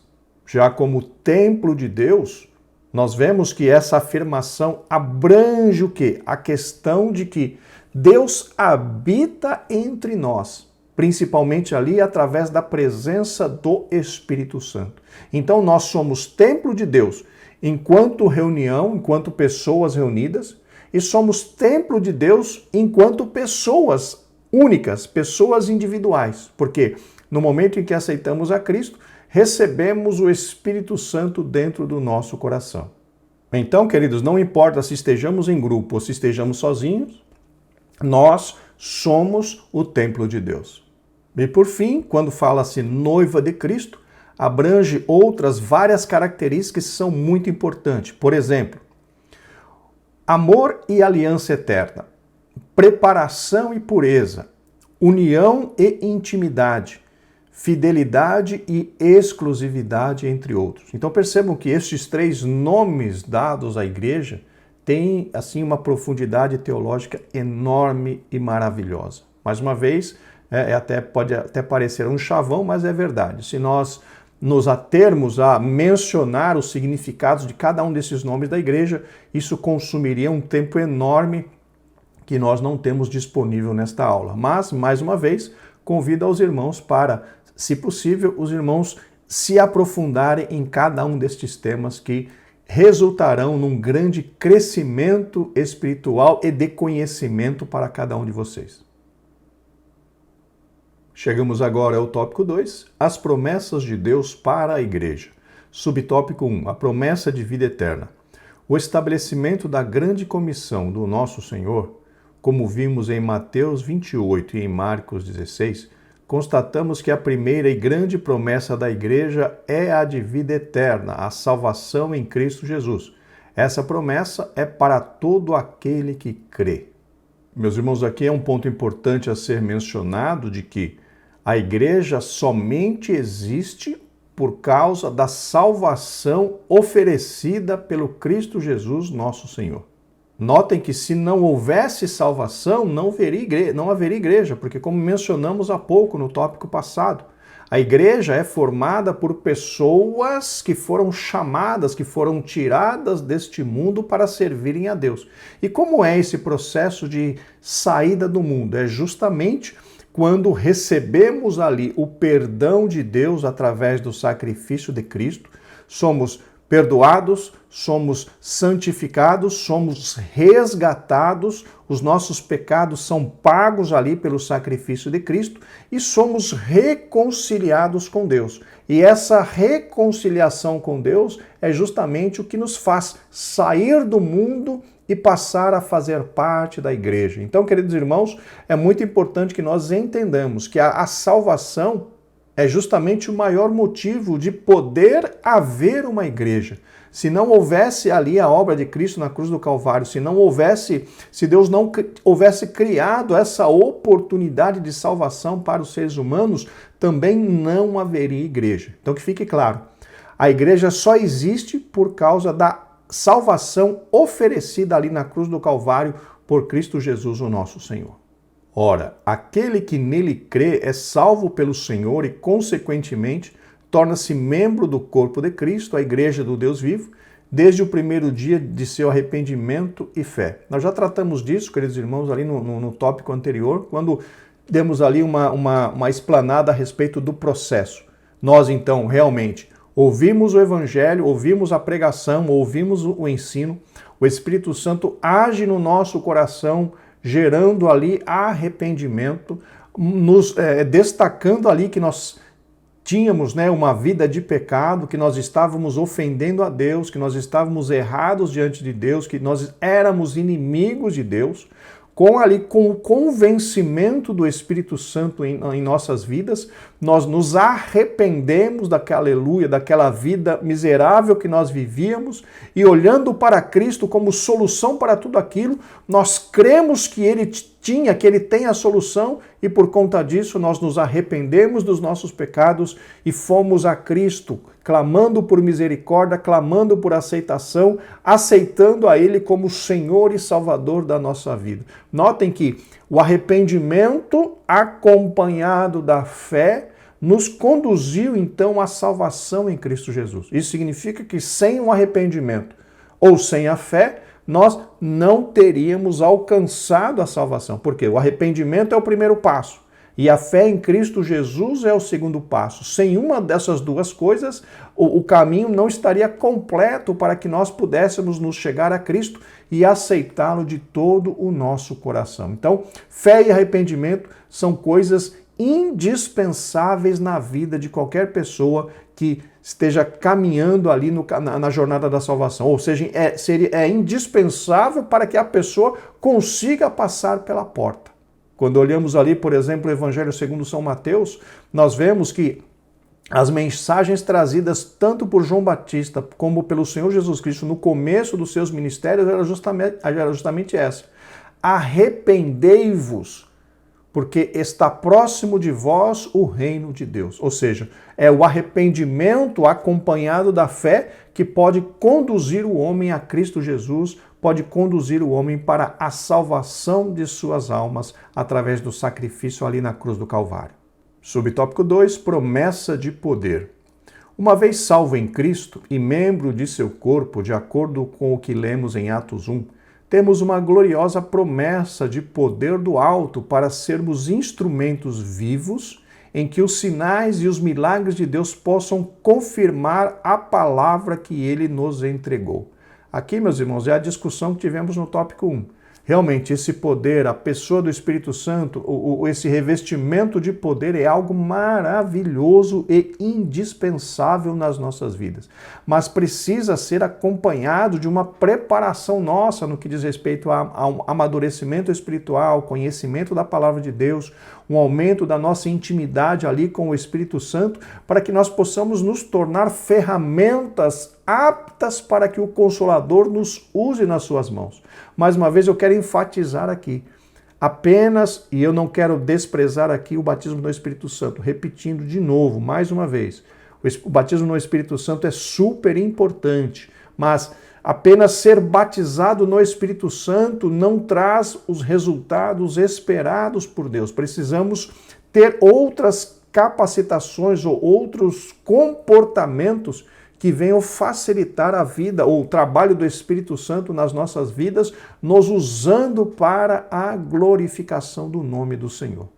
Já como templo de Deus, nós vemos que essa afirmação abrange o quê? A questão de que Deus habita entre nós, principalmente ali através da presença do Espírito Santo. Então nós somos templo de Deus enquanto reunião, enquanto pessoas reunidas, e somos templo de Deus enquanto pessoas únicas, pessoas individuais. Porque no momento em que aceitamos a Cristo, recebemos o Espírito Santo dentro do nosso coração. Então, queridos, não importa se estejamos em grupo ou se estejamos sozinhos, nós somos o templo de Deus. E por fim, quando fala-se noiva de Cristo, abrange outras várias características que são muito importantes. Por exemplo, amor e aliança eterna, preparação e pureza, união e intimidade, fidelidade e exclusividade, entre outros. Então percebam que estes três nomes dados à igreja têm assim uma profundidade teológica enorme e maravilhosa. Mais uma vez, pode até parecer um chavão, mas é verdade. Se nós nos atermos a mencionar os significados de cada um desses nomes da igreja, isso consumiria um tempo enorme que nós não temos disponível nesta aula. Mas, mais uma vez, convido aos irmãos para, se possível, os irmãos se aprofundarem em cada um destes temas que resultarão num grande crescimento espiritual e de conhecimento para cada um de vocês. Chegamos agora ao tópico 2, as promessas de Deus para a igreja. Subtópico 1, a promessa de vida eterna. O estabelecimento da grande comissão do nosso Senhor, como vimos em Mateus 28 e em Marcos 16, constatamos que a primeira e grande promessa da igreja é a de vida eterna, a salvação em Cristo Jesus. Essa promessa é para todo aquele que crê. Meus irmãos, aqui é um ponto importante a ser mencionado de que a igreja somente existe por causa da salvação oferecida pelo Cristo Jesus, nosso Senhor. Notem que se não houvesse salvação, não haveria igreja, porque como mencionamos há pouco no tópico passado, a igreja é formada por pessoas que foram chamadas, que foram tiradas deste mundo para servirem a Deus. E como é esse processo de saída do mundo? É justamente quando recebemos ali o perdão de Deus através do sacrifício de Cristo, somos perdoados, somos santificados, somos resgatados, os nossos pecados são pagos ali pelo sacrifício de Cristo e somos reconciliados com Deus. E essa reconciliação com Deus é justamente o que nos faz sair do mundo e passar a fazer parte da igreja. Então, queridos irmãos, é muito importante que nós entendamos que a salvação é justamente o maior motivo de poder haver uma igreja. Se não houvesse ali a obra de Cristo na cruz do Calvário, se Deus não houvesse criado essa oportunidade de salvação para os seres humanos, também não haveria igreja. Então que fique claro, a igreja só existe por causa da salvação oferecida ali na cruz do Calvário por Cristo Jesus, o nosso Senhor. Ora, aquele que nele crê é salvo pelo Senhor e, consequentemente, torna-se membro do corpo de Cristo, a igreja do Deus vivo, desde o primeiro dia de seu arrependimento e fé. Nós já tratamos disso, queridos irmãos, ali no tópico anterior, quando demos ali uma explanada a respeito do processo. Nós, então, realmente ouvimos o Evangelho, ouvimos a pregação, ouvimos o ensino, o Espírito Santo age no nosso coração, gerando ali arrependimento, nos destacando ali que nós tínhamos uma vida de pecado, que nós estávamos ofendendo a Deus, que nós estávamos errados diante de Deus, que nós éramos inimigos de Deus, com o convencimento do Espírito Santo em nossas vidas, nós nos arrependemos daquela vida miserável que nós vivíamos e olhando para Cristo como solução para tudo aquilo, nós cremos que Ele tem a solução e por conta disso nós nos arrependemos dos nossos pecados e fomos a Cristo, clamando por misericórdia, clamando por aceitação, aceitando a Ele como Senhor e Salvador da nossa vida. Notem que o arrependimento acompanhado da fé nos conduziu então à salvação em Cristo Jesus. Isso significa que sem o arrependimento ou sem a fé, nós não teríamos alcançado a salvação. Porque o arrependimento é o primeiro passo e a fé em Cristo Jesus é o segundo passo. Sem uma dessas duas coisas, o caminho não estaria completo para que nós pudéssemos nos chegar a Cristo e aceitá-lo de todo o nosso coração. Então, fé e arrependimento são coisas indispensáveis na vida de qualquer pessoa que esteja caminhando ali na jornada da salvação. Ou seja, é indispensável para que a pessoa consiga passar pela porta. Quando olhamos ali, por exemplo, o Evangelho segundo São Mateus, nós vemos que as mensagens trazidas tanto por João Batista como pelo Senhor Jesus Cristo no começo dos seus ministérios era justamente essa. Arrependei-vos, porque está próximo de vós o reino de Deus. Ou seja, é o arrependimento acompanhado da fé que pode conduzir o homem a Cristo Jesus, pode conduzir o homem para a salvação de suas almas através do sacrifício ali na cruz do Calvário. Subtópico 2, promessa de poder. Uma vez salvo em Cristo e membro de seu corpo, de acordo com o que lemos em Atos 1, temos uma gloriosa promessa de poder do alto para sermos instrumentos vivos em que os sinais e os milagres de Deus possam confirmar a palavra que Ele nos entregou. Aqui, meus irmãos, é a discussão que tivemos no tópico 1. Realmente, esse poder, a pessoa do Espírito Santo, esse revestimento de poder é algo maravilhoso e indispensável nas nossas vidas. Mas precisa ser acompanhado de uma preparação nossa no que diz respeito ao amadurecimento espiritual, conhecimento da palavra de Deus, um aumento da nossa intimidade ali com o Espírito Santo, para que nós possamos nos tornar ferramentas aptas para que o Consolador nos use nas suas mãos. Mais uma vez eu quero enfatizar aqui, apenas, e eu não quero desprezar aqui o batismo no Espírito Santo, repetindo de novo, mais uma vez, o batismo no Espírito Santo é super importante, mas apenas ser batizado no Espírito Santo não traz os resultados esperados por Deus. Precisamos ter outras capacitações ou outros comportamentos que venham facilitar a vida ou o trabalho do Espírito Santo nas nossas vidas, nos usando para a glorificação do nome do Senhor.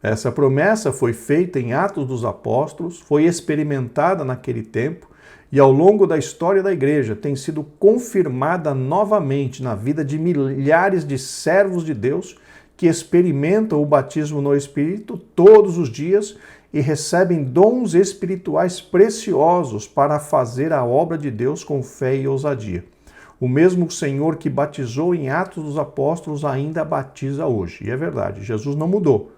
Essa promessa foi feita em Atos dos Apóstolos, foi experimentada naquele tempo e ao longo da história da igreja tem sido confirmada novamente na vida de milhares de servos de Deus que experimentam o batismo no Espírito todos os dias e recebem dons espirituais preciosos para fazer a obra de Deus com fé e ousadia. O mesmo Senhor que batizou em Atos dos Apóstolos ainda batiza hoje. E é verdade, Jesus não mudou.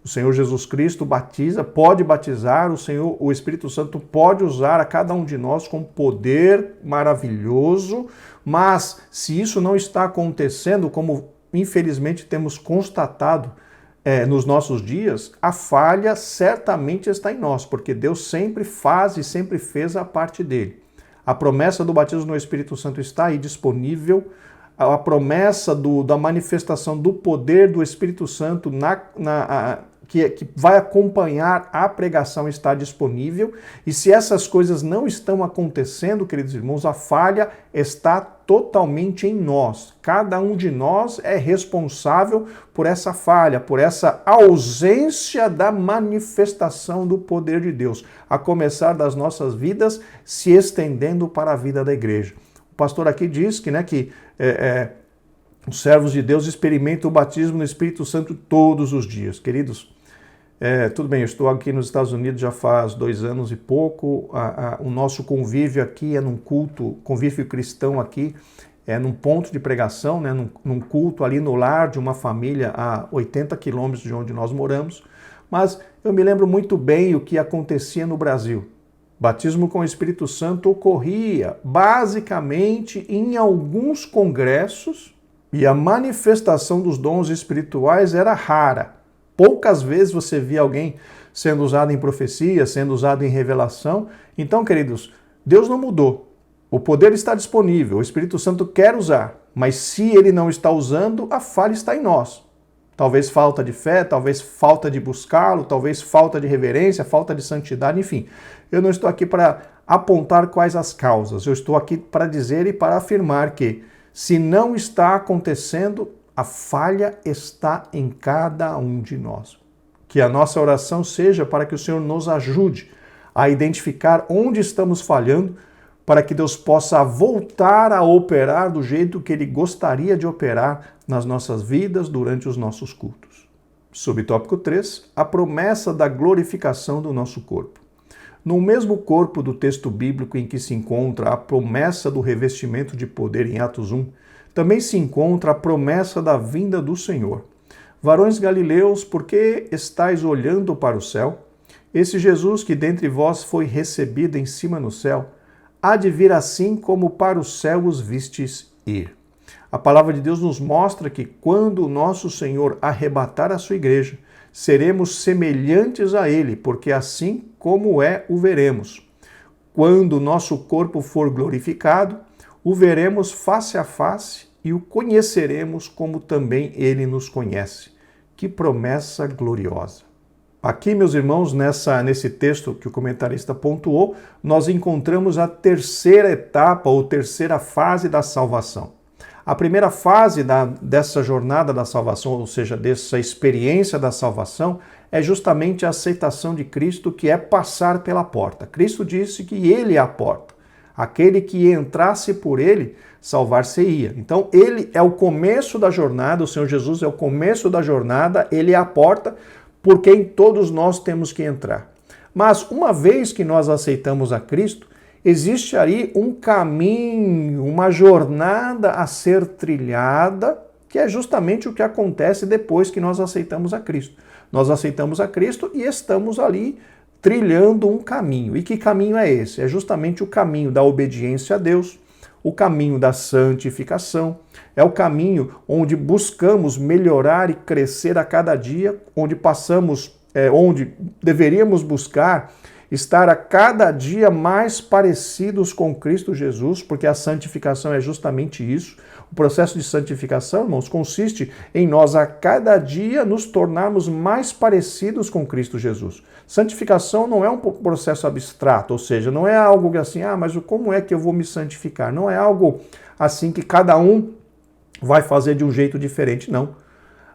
O Senhor Jesus Cristo batiza, pode batizar, o Espírito Santo pode usar a cada um de nós com poder maravilhoso, mas se isso não está acontecendo, como infelizmente temos constatado nos nossos dias, a falha certamente está em nós, porque Deus sempre faz e sempre fez a parte dele. A promessa do batismo no Espírito Santo está aí disponível, a promessa da manifestação do poder do Espírito Santo que vai acompanhar a pregação está disponível, e se essas coisas não estão acontecendo, queridos irmãos, a falha está totalmente em nós. Cada um de nós é responsável por essa falha, por essa ausência da manifestação do poder de Deus, a começar das nossas vidas, se estendendo para a vida da igreja. O pastor aqui diz que os servos de Deus experimentam o batismo no Espírito Santo todos os dias. Queridos, tudo bem, eu estou aqui nos Estados Unidos já faz 2 anos e pouco, o nosso convívio aqui é num culto, convívio cristão aqui, num ponto de pregação, né, num culto ali no lar de uma família a 80 quilômetros de onde nós moramos, mas eu me lembro muito bem o que acontecia no Brasil. Batismo com o Espírito Santo ocorria basicamente em alguns congressos e a manifestação dos dons espirituais era rara. Poucas vezes você via alguém sendo usado em profecia, sendo usado em revelação. Então, queridos, Deus não mudou. O poder está disponível, o Espírito Santo quer usar, mas se ele não está usando, a falha está em nós. Talvez falta de fé, talvez falta de buscá-lo, talvez falta de reverência, falta de santidade, enfim. Eu não estou aqui para apontar quais as causas, eu estou aqui para dizer e para afirmar que, se não está acontecendo, a falha está em cada um de nós. Que a nossa oração seja para que o Senhor nos ajude a identificar onde estamos falhando, para que Deus possa voltar a operar do jeito que Ele gostaria de operar nas nossas vidas durante os nossos cultos. Subtópico 3, a promessa da glorificação do nosso corpo. No mesmo corpo do texto bíblico em que se encontra a promessa do revestimento de poder em Atos 1, também se encontra a promessa da vinda do Senhor. Varões galileus, por que estáis olhando para o céu? Esse Jesus que dentre vós foi recebido em cima no céu, há de vir assim como para o céu os vistes ir. A palavra de Deus nos mostra que quando o nosso Senhor arrebatar a sua igreja, seremos semelhantes a Ele, porque assim como o veremos. Quando o nosso corpo for glorificado, o veremos face a face e o conheceremos como também Ele nos conhece. Que promessa gloriosa! Aqui, meus irmãos, nesse texto que o comentarista pontuou, nós encontramos a terceira etapa ou terceira fase da salvação. A primeira fase dessa jornada da salvação, ou seja, dessa experiência da salvação, é justamente a aceitação de Cristo, que é passar pela porta. Cristo disse que Ele é a porta. Aquele que entrasse por Ele, salvar-se-ia. Então, Ele é o começo da jornada, o Senhor Jesus é o começo da jornada, Ele é a porta, por quem todos nós temos que entrar. Mas uma vez que nós aceitamos a Cristo, existe aí um caminho, uma jornada a ser trilhada, que é justamente o que acontece depois que nós aceitamos a Cristo. Nós aceitamos a Cristo e estamos ali trilhando um caminho. E que caminho é esse? É justamente o caminho da obediência a Deus, o caminho da santificação, é o caminho onde buscamos melhorar e crescer a cada dia, onde onde deveríamos buscar estar a cada dia mais parecidos com Cristo Jesus, porque a santificação é justamente isso. O processo de santificação, irmãos, consiste em nós a cada dia nos tornarmos mais parecidos com Cristo Jesus. Santificação não é um processo abstrato, ou seja, não é algo assim, mas como é que eu vou me santificar? Não é algo assim que cada um vai fazer de um jeito diferente, não.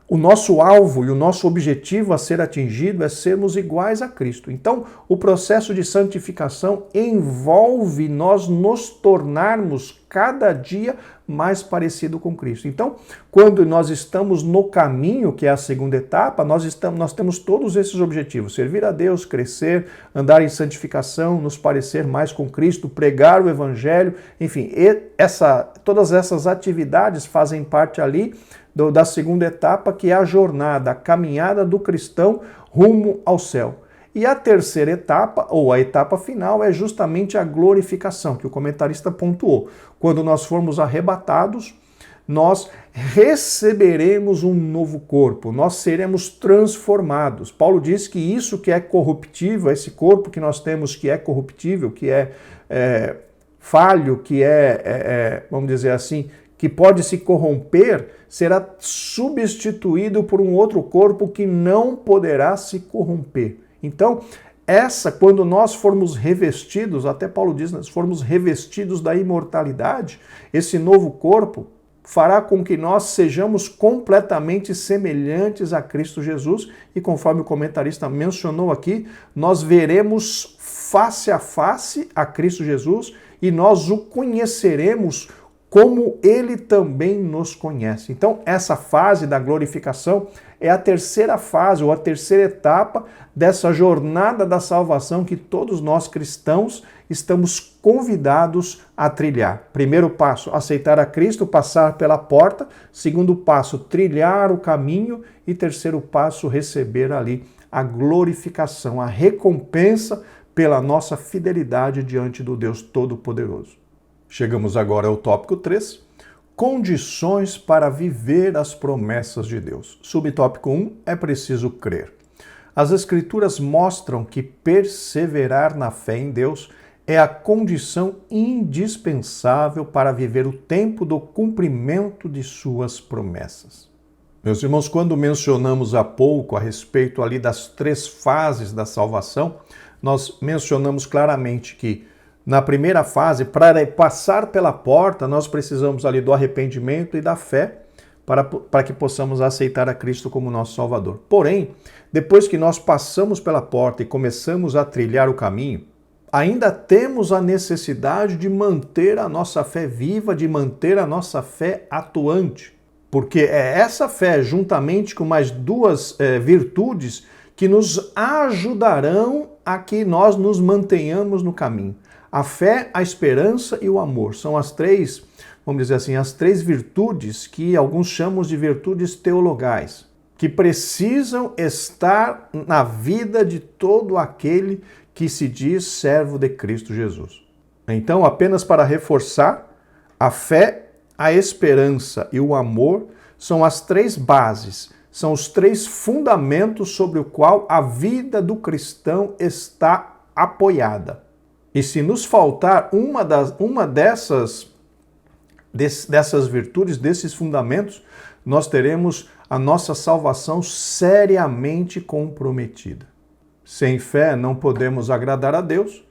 O nosso alvo e o nosso objetivo a ser atingido é sermos iguais a Cristo. Então, o processo de santificação envolve nós nos tornarmos cada dia mais parecido com Cristo. Então, quando nós estamos no caminho, que é a segunda etapa, nós temos todos esses objetivos: servir a Deus, crescer, andar em santificação, nos parecer mais com Cristo, pregar o Evangelho, enfim, todas essas atividades fazem parte ali da segunda etapa, que é a jornada, a caminhada do cristão rumo ao céu. E a terceira etapa, ou a etapa final, é justamente a glorificação, que o comentarista pontuou. Quando nós formos arrebatados, nós receberemos um novo corpo, nós seremos transformados. Paulo diz que isso que é corruptível, esse corpo que nós temos que é corruptível, que é falho, que vamos dizer assim, que pode se corromper, será substituído por um outro corpo que não poderá se corromper. Então, quando nós formos revestidos, até Paulo diz, nós formos revestidos da imortalidade, esse novo corpo fará com que nós sejamos completamente semelhantes a Cristo Jesus e, conforme o comentarista mencionou aqui, nós veremos face a face a Cristo Jesus e nós o conheceremos como ele também nos conhece. Então, essa fase da glorificação é a terceira fase, ou a terceira etapa dessa jornada da salvação que todos nós cristãos estamos convidados a trilhar. Primeiro passo, aceitar a Cristo, passar pela porta. Segundo passo, trilhar o caminho. E terceiro passo, receber ali a glorificação, a recompensa pela nossa fidelidade diante do Deus Todo-Poderoso. Chegamos agora ao tópico 3, condições para viver as promessas de Deus. Subtópico 1, é preciso crer. As Escrituras mostram que perseverar na fé em Deus é a condição indispensável para viver o tempo do cumprimento de suas promessas. Meus irmãos, quando mencionamos há pouco a respeito ali das 3 fases da salvação, nós mencionamos claramente que na primeira fase, para passar pela porta, nós precisamos ali do arrependimento e da fé para que possamos aceitar a Cristo como nosso Salvador. Porém, depois que nós passamos pela porta e começamos a trilhar o caminho, ainda temos a necessidade de manter a nossa fé viva, de manter a nossa fé atuante. Porque é essa fé, juntamente com mais 2 virtudes, que nos ajudarão a que nós nos mantenhamos no caminho. A fé, a esperança e o amor são as 3, vamos dizer assim, as 3 virtudes que alguns chamam de virtudes teologais, que precisam estar na vida de todo aquele que se diz servo de Cristo Jesus. Então, apenas para reforçar, a fé, a esperança e o amor são as 3 bases, são os 3 fundamentos sobre o qual a vida do cristão está apoiada. E se nos faltar uma dessas virtudes, desses fundamentos, nós teremos a nossa salvação seriamente comprometida. Sem fé não podemos agradar a Deus.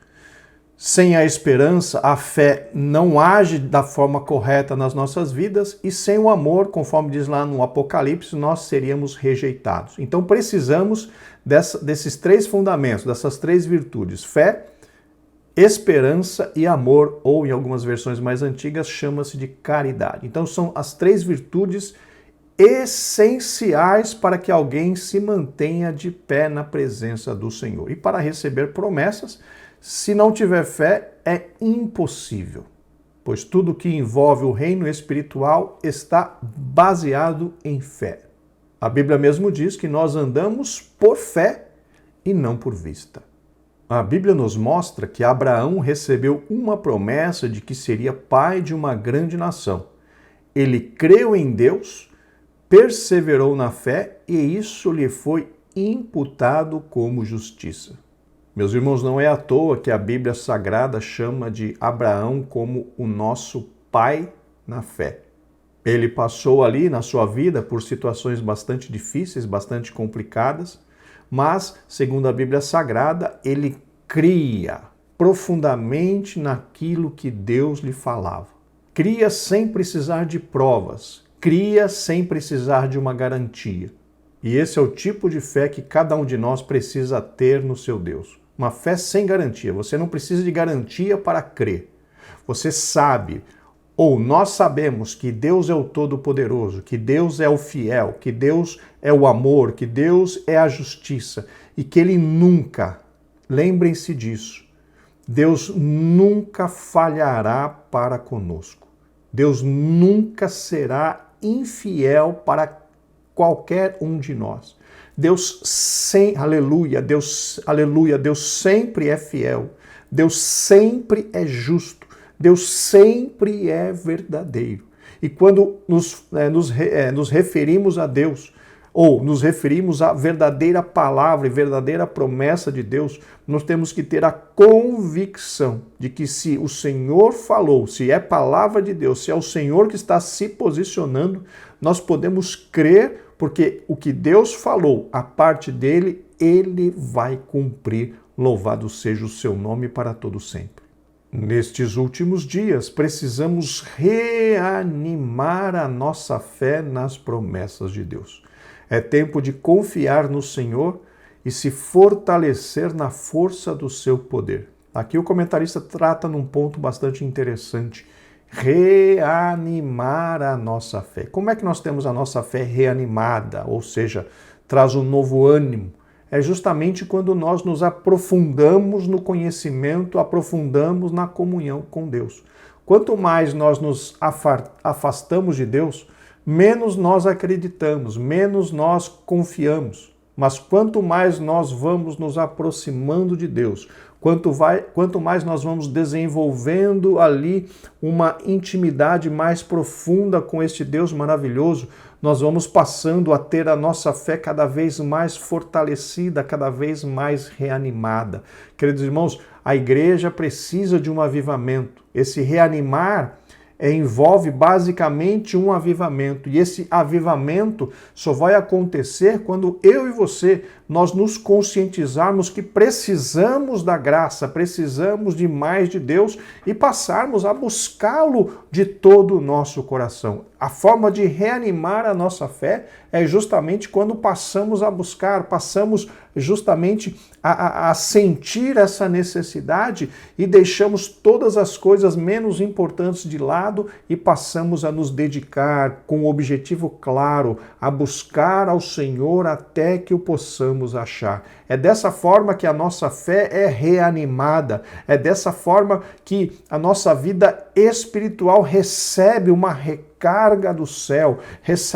Sem a esperança, a fé não age da forma correta nas nossas vidas. E sem o amor, conforme diz lá no Apocalipse, nós seríamos rejeitados. Então precisamos desses 3 fundamentos, dessas 3 virtudes: fé, esperança e amor, ou em algumas versões mais antigas chama-se de caridade. Então são as 3 virtudes essenciais para que alguém se mantenha de pé na presença do Senhor. E para receber promessas, se não tiver fé, é impossível, pois tudo que envolve o reino espiritual está baseado em fé. A Bíblia mesmo diz que nós andamos por fé e não por vista. A Bíblia nos mostra que Abraão recebeu uma promessa de que seria pai de uma grande nação. Ele creu em Deus, perseverou na fé e isso lhe foi imputado como justiça. Meus irmãos, não é à toa que a Bíblia Sagrada chama de Abraão como o nosso pai na fé. Ele passou ali na sua vida por situações bastante difíceis, bastante complicadas, mas, segundo a Bíblia Sagrada, ele cria profundamente naquilo que Deus lhe falava. Cria sem precisar de provas, cria sem precisar de uma garantia. E esse é o tipo de fé que cada um de nós precisa ter no seu Deus. Uma fé sem garantia. Você não precisa de garantia para crer. Você sabe, ou nós sabemos que Deus é o Todo-Poderoso, que Deus é o fiel, que Deus é o amor, que Deus é a justiça e que Ele nunca, lembrem-se disso, Deus nunca falhará para conosco. Deus nunca será infiel para qualquer um de nós. Deus Deus sempre é fiel. Deus sempre é justo. Deus sempre é verdadeiro. E quando nos referimos a Deus, ou nos referimos à verdadeira palavra e verdadeira promessa de Deus, nós temos que ter a convicção de que se o Senhor falou, se é palavra de Deus, se é o Senhor que está se posicionando, nós podemos crer, porque o que Deus falou, a parte dele, ele vai cumprir. Louvado seja o seu nome para todo sempre. Nestes últimos dias, precisamos reanimar a nossa fé nas promessas de Deus. É tempo de confiar no Senhor e se fortalecer na força do seu poder. Aqui o comentarista trata num ponto bastante interessante reanimar a nossa fé. Como é que nós temos a nossa fé reanimada? Ou seja, traz um novo ânimo. É justamente quando nós nos aprofundamos no conhecimento, aprofundamos na comunhão com Deus. Quanto mais nós nos afastamos de Deus, menos nós acreditamos, menos nós confiamos. Mas quanto mais nós vamos nos aproximando de Deus, quanto mais nós vamos desenvolvendo ali uma intimidade mais profunda com este Deus maravilhoso, nós vamos passando a ter a nossa fé cada vez mais fortalecida, cada vez mais reanimada. Queridos irmãos, a igreja precisa de um avivamento. Esse reanimar envolve basicamente um avivamento. E esse avivamento só vai acontecer quando eu e você, nós nos conscientizarmos que precisamos da graça, precisamos de mais de Deus e passarmos a buscá-lo de todo o nosso coração. A forma de reanimar a nossa fé é justamente quando passamos a buscar, passamos justamente a sentir essa necessidade e deixamos todas as coisas menos importantes de lado e passamos a nos dedicar com um objetivo claro, a buscar ao Senhor até que o possamos achar. É dessa forma que a nossa fé é reanimada, é dessa forma que a nossa vida espiritual recebe uma recarga do céu,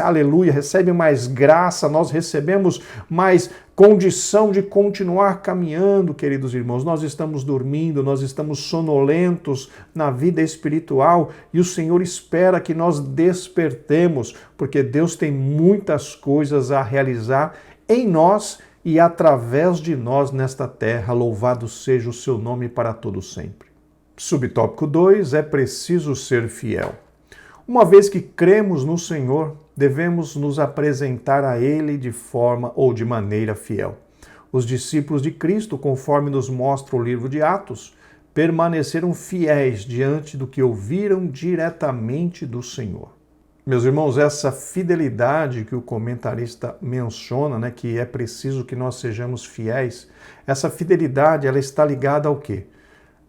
aleluia, recebe mais graça, nós recebemos mais condição de continuar caminhando, queridos irmãos. Nós estamos dormindo, nós estamos sonolentos na vida espiritual e o Senhor espera que nós despertemos, porque Deus tem muitas coisas a realizar em nós e através de nós nesta terra. Louvado seja o seu nome para todo sempre. Subtópico 2, é preciso ser fiel. Uma vez que cremos no Senhor, devemos nos apresentar a Ele de forma ou de maneira fiel. Os discípulos de Cristo, conforme nos mostra o livro de Atos, permaneceram fiéis diante do que ouviram diretamente do Senhor. Meus irmãos, essa fidelidade que o comentarista menciona, que é preciso que nós sejamos fiéis, essa fidelidade ela está ligada ao quê?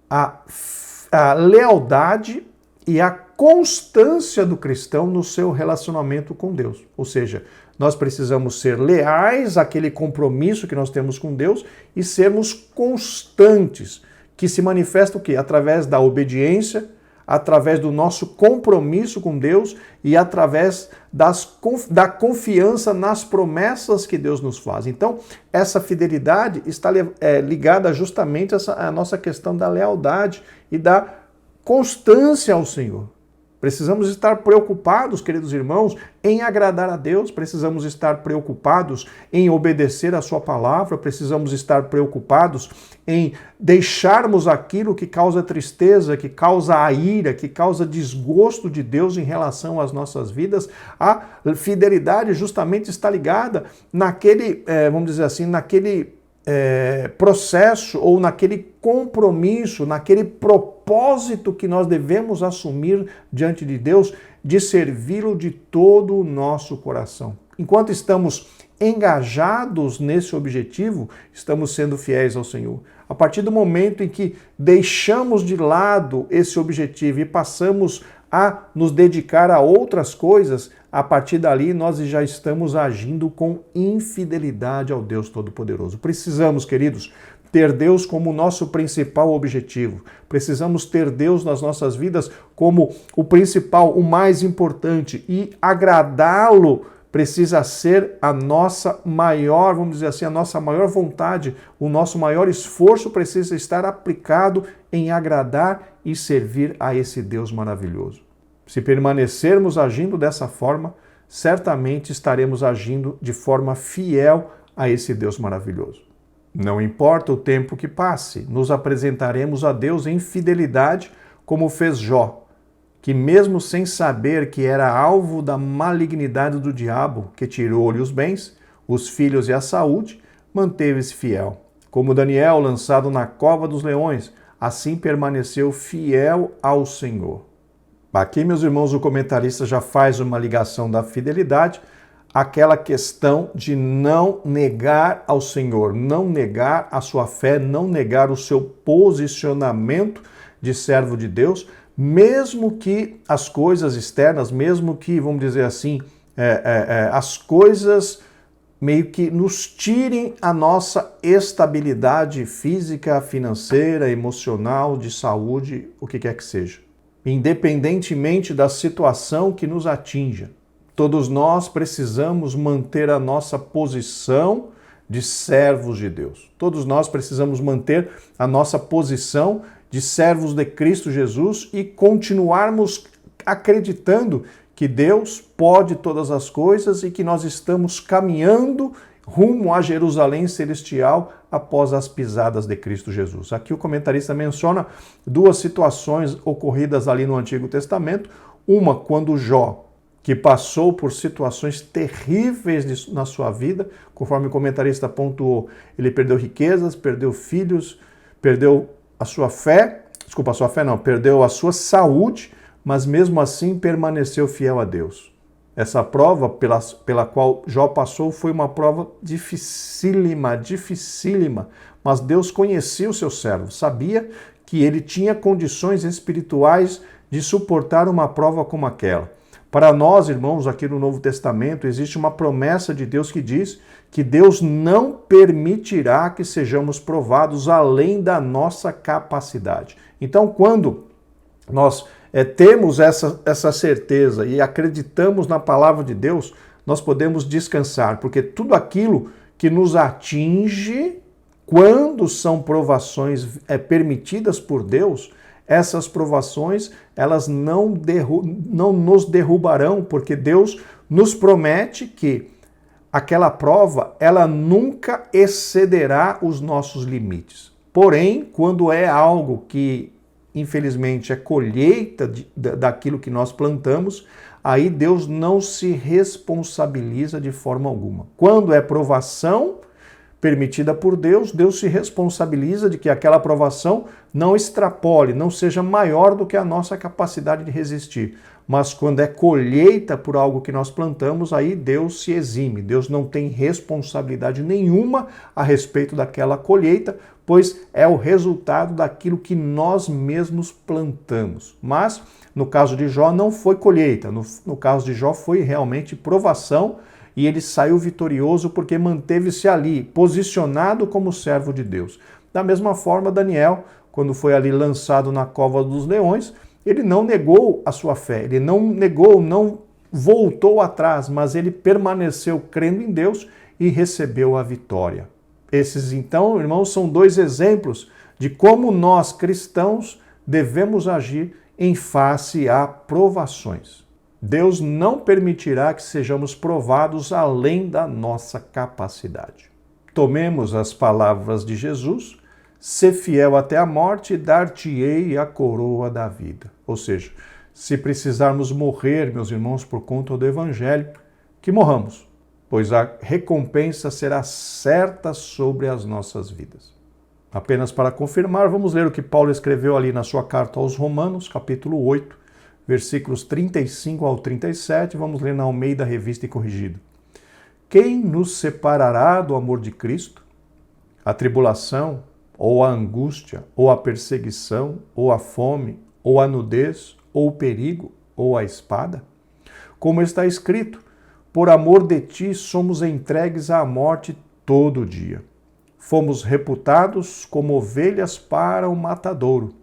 A lealdade e a constância do cristão no seu relacionamento com Deus. Ou seja, nós precisamos ser leais àquele compromisso que nós temos com Deus e sermos constantes, que se manifesta o quê? Através da obediência, através do nosso compromisso com Deus e através da confiança nas promessas que Deus nos faz. Então, essa fidelidade está ligada justamente à nossa questão da lealdade e da constância ao Senhor. Precisamos estar preocupados, queridos irmãos, em agradar a Deus, precisamos estar preocupados em obedecer a sua palavra, precisamos estar preocupados em deixarmos aquilo que causa tristeza, que causa a ira, que causa desgosto de Deus em relação às nossas vidas. A fidelidade justamente está ligada naquele, vamos dizer assim, naquele processo ou naquele compromisso, naquele propósito que nós devemos assumir diante de Deus de servi-lo de todo o nosso coração. Enquanto estamos engajados nesse objetivo, estamos sendo fiéis ao Senhor. A partir do momento em que deixamos de lado esse objetivo e passamos a nos dedicar a outras coisas, a partir dali nós já estamos agindo com infidelidade ao Deus Todo-Poderoso. Precisamos, queridos, ter Deus como nosso principal objetivo. Precisamos ter Deus nas nossas vidas como o principal, o mais importante, e agradá-lo precisa ser a nossa maior, vamos dizer assim, a nossa maior vontade, o nosso maior esforço precisa estar aplicado em agradar e servir a esse Deus maravilhoso. Se permanecermos agindo dessa forma, certamente estaremos agindo de forma fiel a esse Deus maravilhoso. Não importa o tempo que passe, nos apresentaremos a Deus em fidelidade, como fez Jó, que mesmo sem saber que era alvo da malignidade do diabo, que tirou-lhe os bens, os filhos e a saúde, manteve-se fiel. Como Daniel, lançado na cova dos leões, assim permaneceu fiel ao Senhor. Aqui, meus irmãos, o comentarista já faz uma ligação da fidelidade àquela questão de não negar ao Senhor, não negar a sua fé, não negar o seu posicionamento de servo de Deus, mesmo que as coisas externas, mesmo que, vamos dizer assim, as coisas meio que nos tirem a nossa estabilidade física, financeira, emocional, de saúde, o que quer que seja. Independentemente da situação que nos atinja, todos nós precisamos manter a nossa posição de servos de Deus. Todos nós precisamos manter a nossa posição de servos de Cristo Jesus e continuarmos acreditando que Deus pode todas as coisas e que nós estamos caminhando rumo a Jerusalém Celestial após as pisadas de Cristo Jesus. Aqui o comentarista menciona duas situações ocorridas ali no Antigo Testamento. Uma, quando Jó, que passou por situações terríveis na sua vida, conforme o comentarista pontuou, ele perdeu riquezas, perdeu filhos, perdeu a sua fé, perdeu a sua saúde, mas mesmo assim permaneceu fiel a Deus. Essa prova pela qual Jó passou foi uma prova dificílima, mas Deus conhecia o seu servo, sabia que ele tinha condições espirituais de suportar uma prova como aquela. Para nós, irmãos, aqui no Novo Testamento, existe uma promessa de Deus que diz que Deus não permitirá que sejamos provados além da nossa capacidade. Então, quando nós temos essa certeza e acreditamos na palavra de Deus, nós podemos descansar, porque tudo aquilo que nos atinge, quando são provações permitidas por Deus, essas provações, elas não nos derrubarão, porque Deus nos promete que aquela prova, ela nunca excederá os nossos limites. Porém, quando é algo que, infelizmente, é colheita daquilo que nós plantamos, aí Deus não se responsabiliza de forma alguma. Quando é provação permitida por Deus, Deus se responsabiliza de que aquela provação não extrapole, não seja maior do que a nossa capacidade de resistir. Mas quando é colheita por algo que nós plantamos, aí Deus se exime. Deus não tem responsabilidade nenhuma a respeito daquela colheita, pois é o resultado daquilo que nós mesmos plantamos. Mas, no caso de Jó, não foi colheita. No caso de Jó, foi realmente provação, e ele saiu vitorioso porque manteve-se ali, posicionado como servo de Deus. Da mesma forma, Daniel, quando foi ali lançado na cova dos leões, ele não negou a sua fé, ele não negou, não voltou atrás, mas ele permaneceu crendo em Deus e recebeu a vitória. Esses, então, irmãos, são dois exemplos de como nós, cristãos, devemos agir em face a provações. Deus não permitirá que sejamos provados além da nossa capacidade. Tomemos as palavras de Jesus: ser fiel até a morte e dar-te-ei a coroa da vida. Ou seja, se precisarmos morrer, meus irmãos, por conta do Evangelho, que morramos, pois a recompensa será certa sobre as nossas vidas. Apenas para confirmar, vamos ler o que Paulo escreveu ali na sua carta aos Romanos, capítulo 8, versículos 35 ao 37, vamos ler na Almeida Revista e Corrigida. Quem nos separará do amor de Cristo? A tribulação, ou a angústia, ou a perseguição, ou a fome, ou a nudez, ou o perigo, ou a espada? Como está escrito, por amor de ti somos entregues à morte todo dia. Fomos reputados como ovelhas para o matadouro,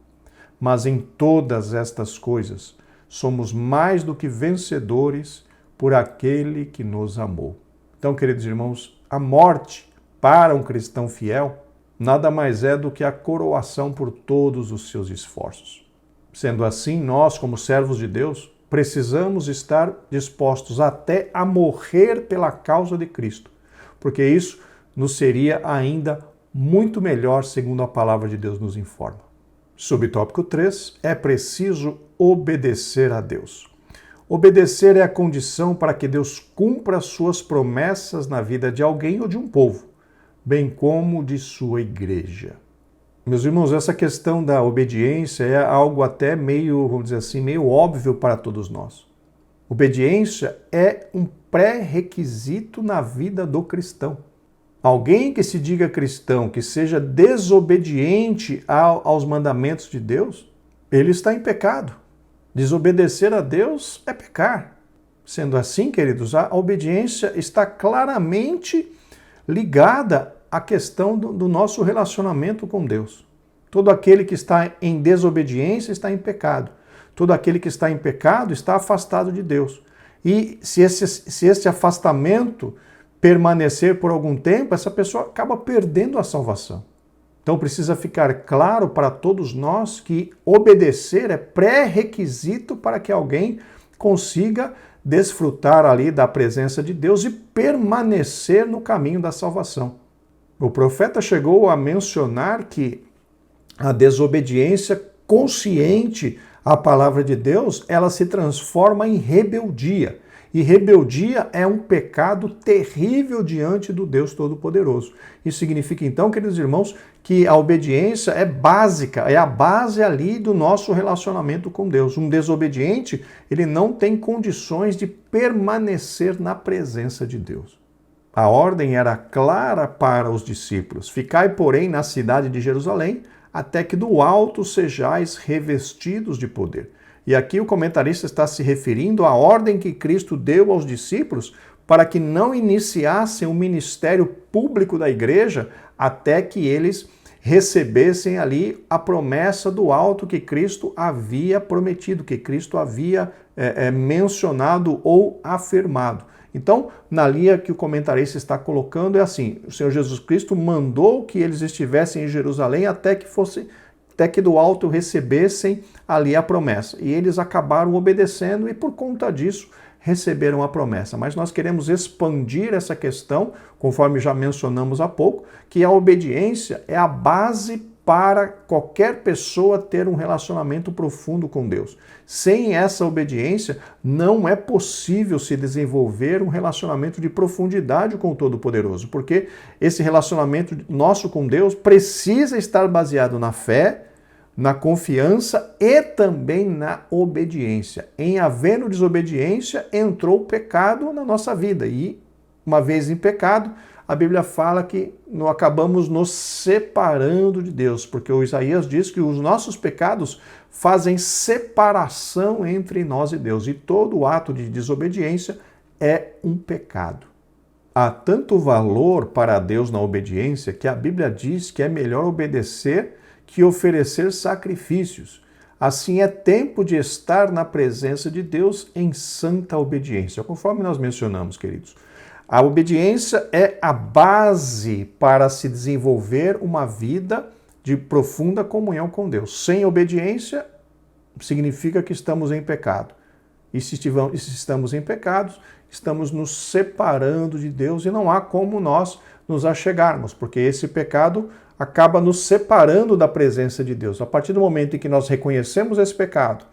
mas em todas estas coisas somos mais do que vencedores por aquele que nos amou. Então, queridos irmãos, a morte para um cristão fiel nada mais é do que a coroação por todos os seus esforços. Sendo assim, nós, como servos de Deus, precisamos estar dispostos até a morrer pela causa de Cristo, porque isso nos seria ainda muito melhor, segundo a palavra de Deus nos informa. Subtópico 3, é preciso obedecer a Deus. Obedecer é a condição para que Deus cumpra suas promessas na vida de alguém ou de um povo, bem como de sua igreja. Meus irmãos, essa questão da obediência é algo até meio, vamos dizer assim, meio óbvio para todos nós. Obediência é um pré-requisito na vida do cristão. Alguém que se diga cristão, que seja desobediente aos mandamentos de Deus, ele está em pecado. Desobedecer a Deus é pecar. Sendo assim, queridos, a obediência está claramente ligada à questão do nosso relacionamento com Deus. Todo aquele que está em desobediência está em pecado. Todo aquele que está em pecado está afastado de Deus. E se esse afastamento permanecer por algum tempo, essa pessoa acaba perdendo a salvação. Então precisa ficar claro para todos nós que obedecer é pré-requisito para que alguém consiga desfrutar ali da presença de Deus e permanecer no caminho da salvação. O profeta chegou a mencionar que a desobediência consciente à palavra de Deus, ela se transforma em rebeldia. E rebeldia é um pecado terrível diante do Deus Todo-Poderoso. Isso significa então, queridos irmãos, que a obediência é básica, é a base ali do nosso relacionamento com Deus. Um desobediente, ele não tem condições de permanecer na presença de Deus. A ordem era clara para os discípulos: ficai, porém, na cidade de Jerusalém, até que do alto sejais revestidos de poder. E aqui o comentarista está se referindo à ordem que Cristo deu aos discípulos para que não iniciassem o ministério público da igreja até que eles recebessem ali a promessa do alto que Cristo havia prometido, que Cristo havia mencionado ou afirmado. Então, na linha que o comentarista está colocando é assim: o Senhor Jesus Cristo mandou que eles estivessem em Jerusalém até que do alto recebessem ali a promessa. E eles acabaram obedecendo e por conta disso receberam a promessa. Mas nós queremos expandir essa questão, conforme já mencionamos há pouco, que a obediência é a base para qualquer pessoa ter um relacionamento profundo com Deus. Sem essa obediência, não é possível se desenvolver um relacionamento de profundidade com o Todo-Poderoso, porque esse relacionamento nosso com Deus precisa estar baseado na fé, na confiança e também na obediência. Em havendo desobediência, entrou o pecado na nossa vida. E, uma vez em pecado, a Bíblia fala que nós acabamos nos separando de Deus, porque o Isaías diz que os nossos pecados fazem separação entre nós e Deus. E todo ato de desobediência é um pecado. Há tanto valor para Deus na obediência que a Bíblia diz que é melhor obedecer que oferecer sacrifícios. Assim é tempo de estar na presença de Deus em santa obediência, conforme nós mencionamos, queridos. A obediência é a base para se desenvolver uma vida de profunda comunhão com Deus. Sem obediência, significa que estamos em pecado. E se estamos em pecado, estamos nos separando de Deus e não há como nós nos achegarmos, porque esse pecado acaba nos separando da presença de Deus. A partir do momento em que nós reconhecemos esse pecado,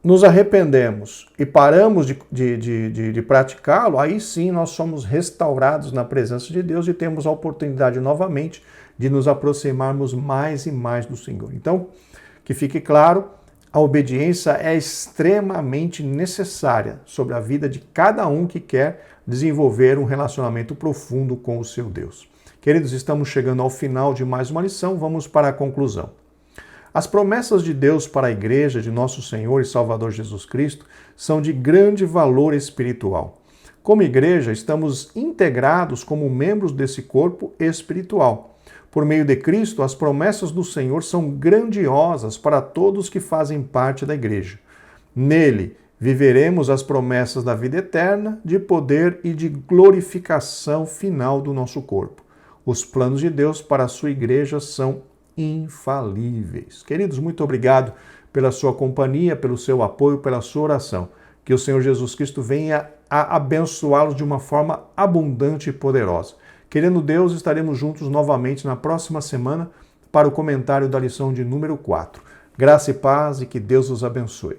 nos arrependemos e paramos de praticá-lo, aí sim nós somos restaurados na presença de Deus e temos a oportunidade novamente de nos aproximarmos mais e mais do Senhor. Então, que fique claro, a obediência é extremamente necessária sobre a vida de cada um que quer desenvolver um relacionamento profundo com o seu Deus. Queridos, estamos chegando ao final de mais uma lição, vamos para a conclusão. As promessas de Deus para a igreja de nosso Senhor e Salvador Jesus Cristo são de grande valor espiritual. Como igreja, estamos integrados como membros desse corpo espiritual. Por meio de Cristo, as promessas do Senhor são grandiosas para todos que fazem parte da igreja. Nele, viveremos as promessas da vida eterna, de poder e de glorificação final do nosso corpo. Os planos de Deus para a sua igreja são infalíveis. Queridos, muito obrigado pela sua companhia, pelo seu apoio, pela sua oração. Que o Senhor Jesus Cristo venha a abençoá-los de uma forma abundante e poderosa. Querendo Deus, estaremos juntos novamente na próxima semana para o comentário da lição de número 4. Graça e paz e que Deus os abençoe.